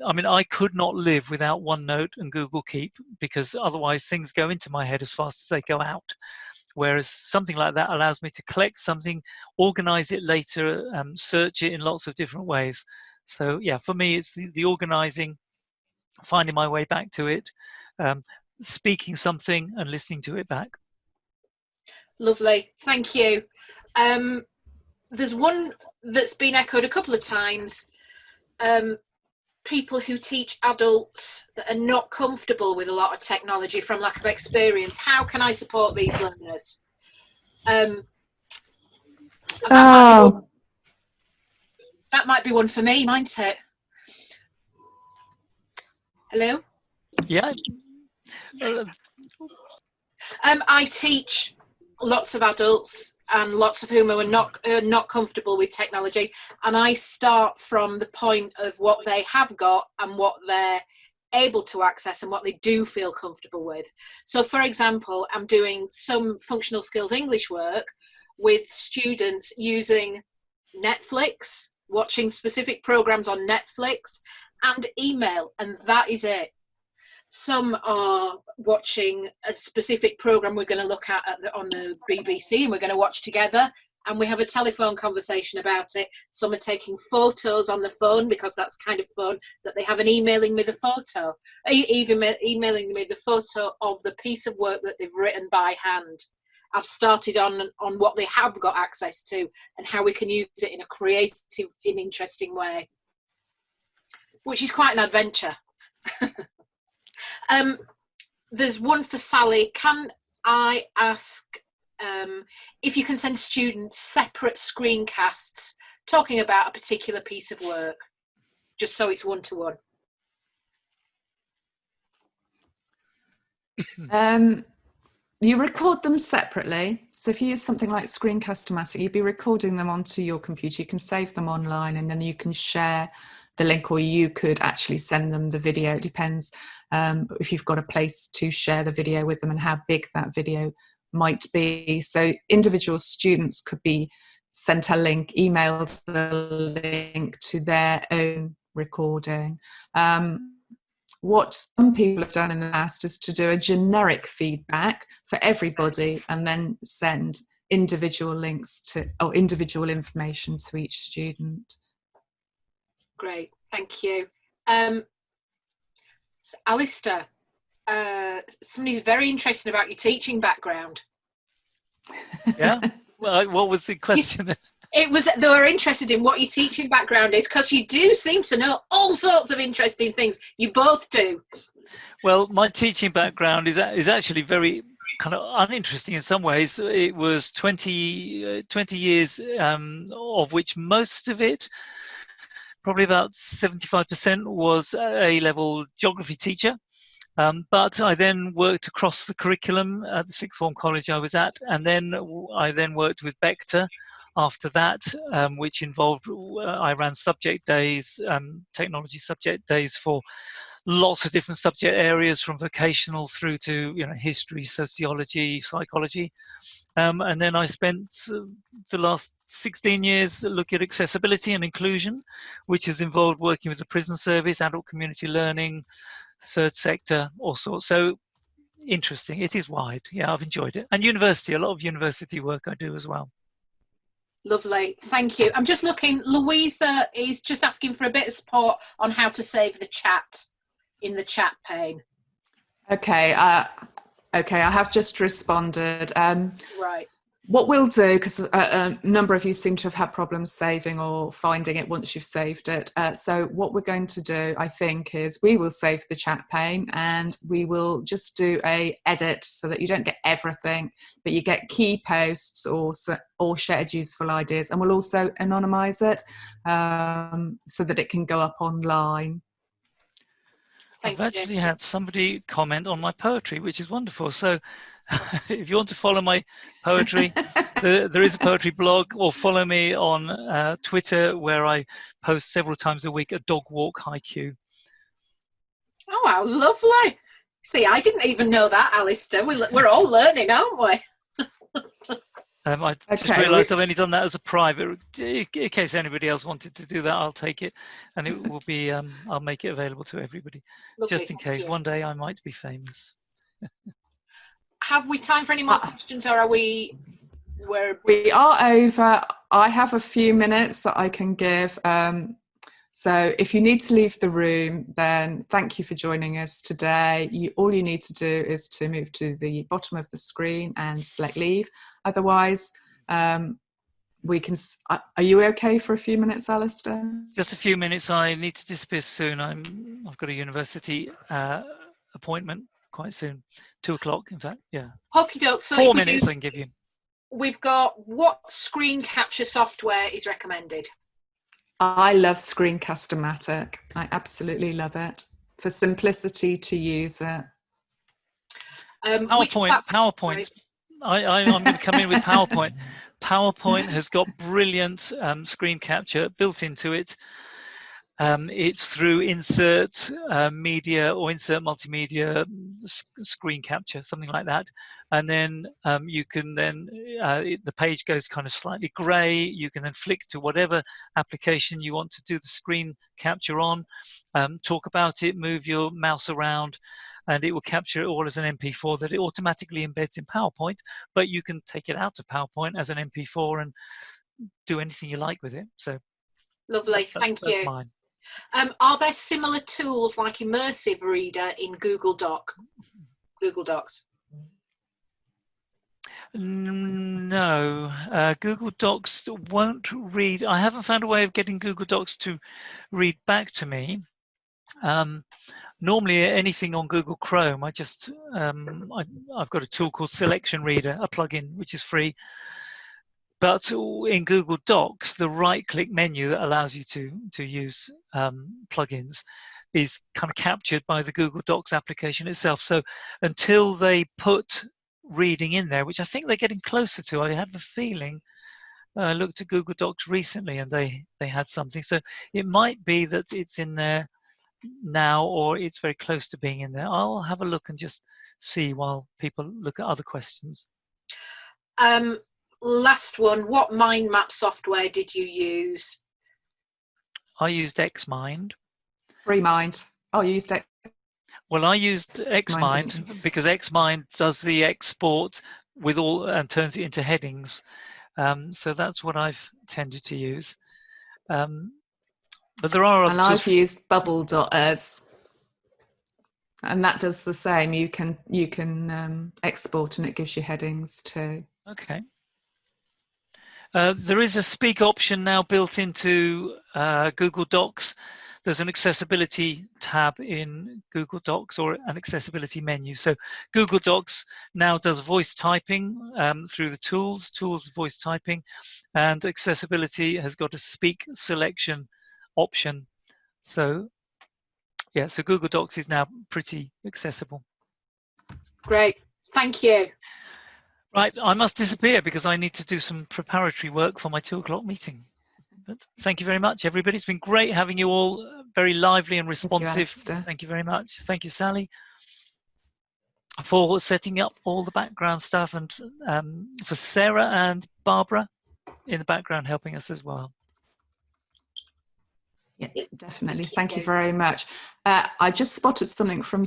I mean, I could not live without OneNote and Google Keep, because otherwise things go into my head as fast as they go out. Whereas something like that allows me to collect something, organize it later, search it in lots of different ways. So yeah, for me, it's the organizing, finding my way back to it, speaking something and listening to it back. Lovely, thank you. There's one that's been echoed a couple of times. People who teach adults that are not comfortable with a lot of technology from lack of experience. How can I support these learners? That might be one for me, mightn't it? Hello? Yeah. I teach lots of adults, and lots of whom are not comfortable with technology, and I start from the point of what they have got and what they're able to access and what they do feel comfortable with. So for example, I'm doing some functional skills English work with students using Netflix, watching specific programs on Netflix, and email, and that is it. Some are watching a specific program we're going to look at on the BBC, and we're going to watch together, and we have a telephone conversation about it. Some are taking photos on the phone, because that's kind of fun, that they have, an emailing me the photo, even emailing me the photo of the piece of work that they've written by hand. I've started on what they have got access to and how we can use it in a creative and interesting way, which is quite an adventure. There's one for Sally. Can I ask if you can send students separate screencasts talking about a particular piece of work, just so it's one-to-one? You record them separately. So if you use something like Screencast-O-Matic, you'd be recording them onto your computer. You can save them online, and then you can share the link, or you could actually send them the video. It depends if you've got a place to share the video with them and how big that video might be. So individual students could be sent a link, emailed the link to their own recording. What some people have done in the past is to do a generic feedback for everybody and then send individual links to, or individual information to each student. Great, thank you. So Alistair, somebody's very interested about your teaching background. Yeah, well, what was the question? They were interested in what your teaching background is, because you do seem to know all sorts of interesting things. You both do. Well, my teaching background is actually very kind of uninteresting in some ways. It was 20 years, of which most of it, probably about 75%, was A-level geography teacher. But I then worked across the curriculum at the sixth form college I was at, and then I worked with Bechter after that, which involved, I ran subject days, technology subject days for lots of different subject areas, from vocational through to history, sociology, psychology. And then I spent the last 16 years looking at accessibility and inclusion, which has involved working with the prison service, adult community learning, third sector, all sorts. So interesting. It is wide. Yeah, I've enjoyed it. And university, a lot of university work I do as well. Lovely, thank you. I'm just looking, Louisa is just asking for a bit of support on how to save the chat in the chat pane. Okay, okay, I have just responded. Right. What we'll do, because a number of you seem to have had problems saving or finding it once you've saved it. So what we're going to do, I think, is we will save the chat pane and we will just do a edit so that you don't get everything, but you get key posts or shared useful ideas. And we'll also anonymize it so that it can go up online. I've actually had somebody comment on my poetry, which is wonderful. So if you want to follow my poetry, there is a poetry blog, or follow me on Twitter, where I post several times a week a dog walk haiku. Oh, wow, lovely. See, I didn't even know that, Alistair. We're all learning, aren't we? I just Okay, realised I've only done that as a private. In case anybody else wanted to do that, I'll take it, and it will be. I'll make it available to everybody, Lovely, just in thank case you. one day I might be famous. Have we time for any more questions, or are we? We are over. I have a few minutes that I can give. So if you need to leave the room, then thank you for joining us today. All you need to do is to move to the bottom of the screen and select leave. Otherwise, we can. Are you okay for a few minutes, Alistair? Just a few minutes. I need to disappear soon. I've got a university appointment quite soon. 2 o'clock, in fact. Yeah. Okie doke. So 4 minutes I can give you. We've got what screen capture software is recommended? I love Screencast-O-Matic. I absolutely love it for simplicity to use it. PowerPoint. I'm going to come in with PowerPoint. PowerPoint has got brilliant screen capture built into it. It's through insert media or insert multimedia screen capture, something like that. And then you can then, the page goes kind of slightly gray. You can then flick to whatever application you want to do the screen capture on, talk about it, move your mouse around, and it will capture it all as an MP4 that it automatically embeds in PowerPoint, but you can take it out of PowerPoint as an MP4 and do anything you like with it. So lovely, thank you. That's mine. Are there similar tools like Immersive Reader in Google Docs? No, Google Docs won't read. I haven't found a way of getting Google Docs to read back to me. Normally anything on Google Chrome, I've got a tool called Selection Reader, a plugin which is free. But in Google Docs, the right-click menu that allows you to use plugins is kind of captured by the Google Docs application itself. So until they put reading in there, which I think they're getting closer to, I have a feeling, I looked at Google Docs recently and they had something. So it might be that it's in there now, or it's very close to being in there. I'll have a look and just see while people look at other questions. Last one, what mind map software did you use? I used Xmind. FreeMind. Oh, you used X. Well, I used Xmind because Xmind does the export with all and turns it into headings. So that's what I've tended to use. But there are other tools. And I've used Bubble.as, and that does the same. You can export and it gives you headings too. Okay. There is a speak option now built into Google Docs. There's an accessibility tab in Google Docs, or an accessibility menu. So Google Docs now does voice typing through the tools voice typing, and accessibility has got a speak selection option. So yeah, so Google Docs is now pretty accessible. Great, thank you. Right, I must disappear because I need to do some preparatory work for my 2 o'clock meeting. But thank you very much, everybody. It's been great having you all, very lively and responsive. Thank you very much. Thank you, Sally, for setting up all the background stuff, and for Sarah and Barbara in the background helping us as well. Yeah, definitely. Thank you very much. I just spotted something from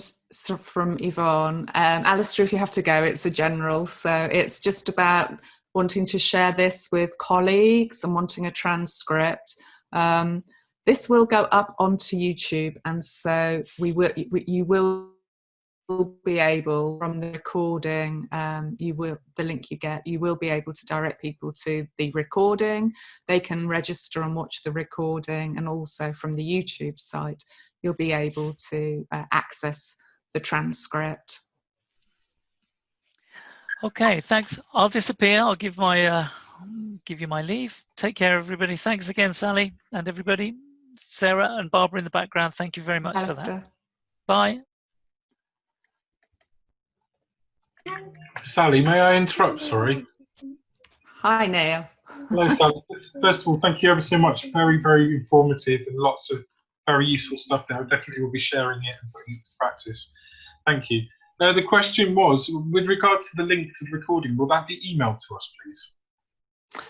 Yvonne. Alistair, if you have to go, it's a general. So it's just about wanting to share this with colleagues and wanting a transcript. This will go up onto YouTube, and so you will be able, from the recording, the link you get, you will be able to direct people to the recording. They can register and watch the recording, and also from the YouTube site you'll be able to access the transcript. Okay, thanks. I'll disappear. I'll give you my leave. Take care, everybody. Thanks again, Sally, and everybody. Sarah and Barbara in the background, thank you very much for that. Bye. Sally, may I interrupt? Sorry. Hi, Neil. Hello, Sally. First of all, thank you ever so much. Very, very informative and lots of very useful stuff there. I definitely will be sharing it and putting it to practice. Thank you. The question was, with regard to the link to the recording, will that be emailed to us, please?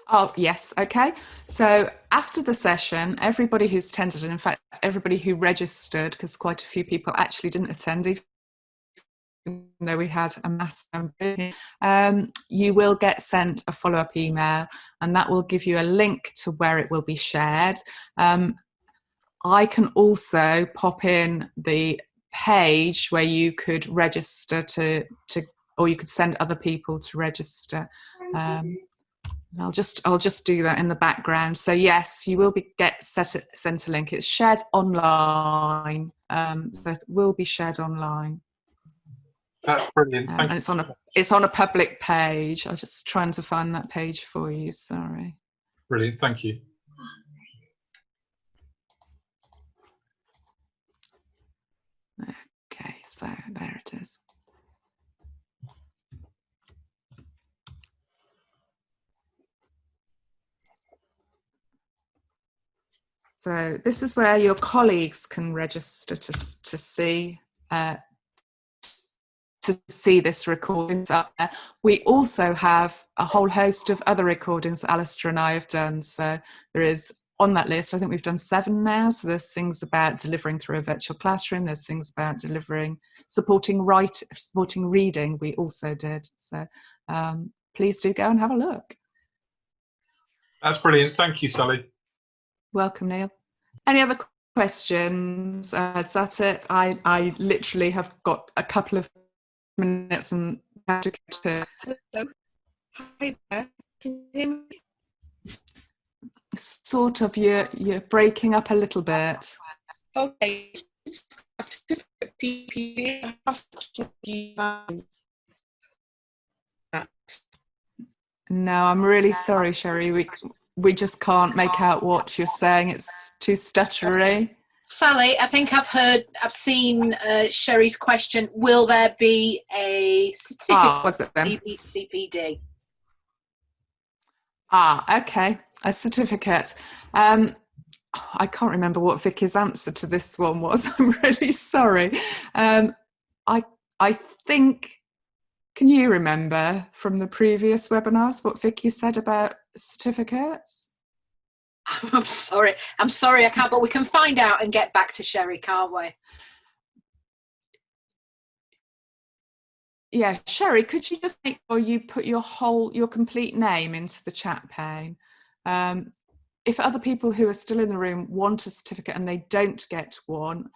Oh, yes. Okay. So after the session, everybody who's attended, and in fact, everybody who registered, because quite a few people actually didn't attend, even though we had a mass number, you will get sent a follow-up email, and that will give you a link to where it will be shared. I can also pop in the page where you could register to or you could send other people to register. I'll just do that in the background. So yes, you will get sent a link. It's shared online. So it will be shared online. That's brilliant. And it's on a public page. I'm just trying to find that page for you. Sorry. Brilliant. Thank you. Okay, so there it is. So this is where your colleagues can register to see this recording up there. We also have a whole host of other recordings that Alistair and I have done. So there is on that list, I think we've done 7 now. So there's things about delivering through a virtual classroom. There's things about supporting reading. We also did. So please do go and have a look. That's brilliant. Thank you, Sally. Welcome, Neil. Any other questions? Is that it? I literally have got a couple of minutes and have to get to. Hello. Hi there. Can you hear me? Sort of. You're breaking up a little bit. Okay. No, I'm really sorry, Sherry. We just can't make out what you're saying. It's too stuttery. Sally, I think I've seen Sherry's question. Will there be a certificate was it then? CPD? Okay, a certificate. I can't remember what Vicky's answer to this one was. I'm really sorry. I think, can you remember from the previous webinars what Vicky said about certificates? I'm sorry, I can't, but we can find out and get back to Sherry, can't we? Yeah, Sherry, could you just make sure you put your complete name into the chat pane? If other people who are still in the room want a certificate and they don't get one,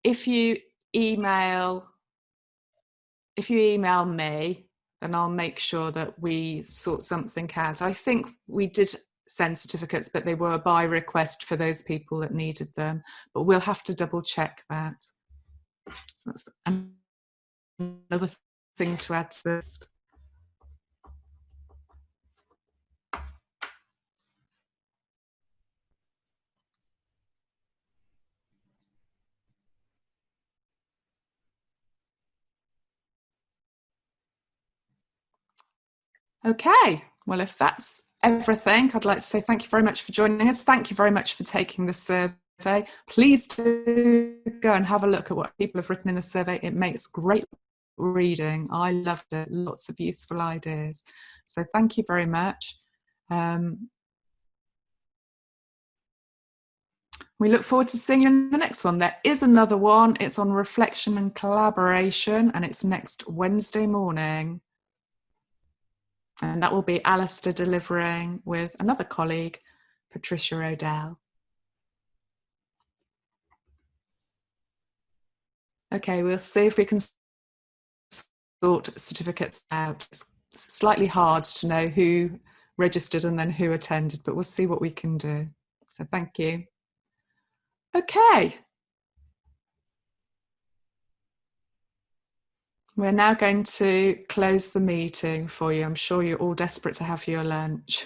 if you email me, then I'll make sure that we sort something out. I think we did send certificates, but they were by request for those people that needed them. But we'll have to double check that. So that's another thing to add to this. Okay, well, if that's everything, I'd like to say thank you very much for joining us. Thank you very much for taking the survey. Please do go and have a look at what people have written in the survey. It makes great reading. I loved it. Lots of useful ideas. So thank you very much. We look forward to seeing you in the next one. There is another one. It's on reflection and collaboration, and it's next Wednesday morning. And that will be Alistair delivering with another colleague, Patricia O'Dell. Okay, we'll see if we can sort certificates out. It's slightly hard to know who registered and then who attended, but we'll see what we can do. So thank you. Okay. We're now going to close the meeting for you. I'm sure you're all desperate to have your lunch.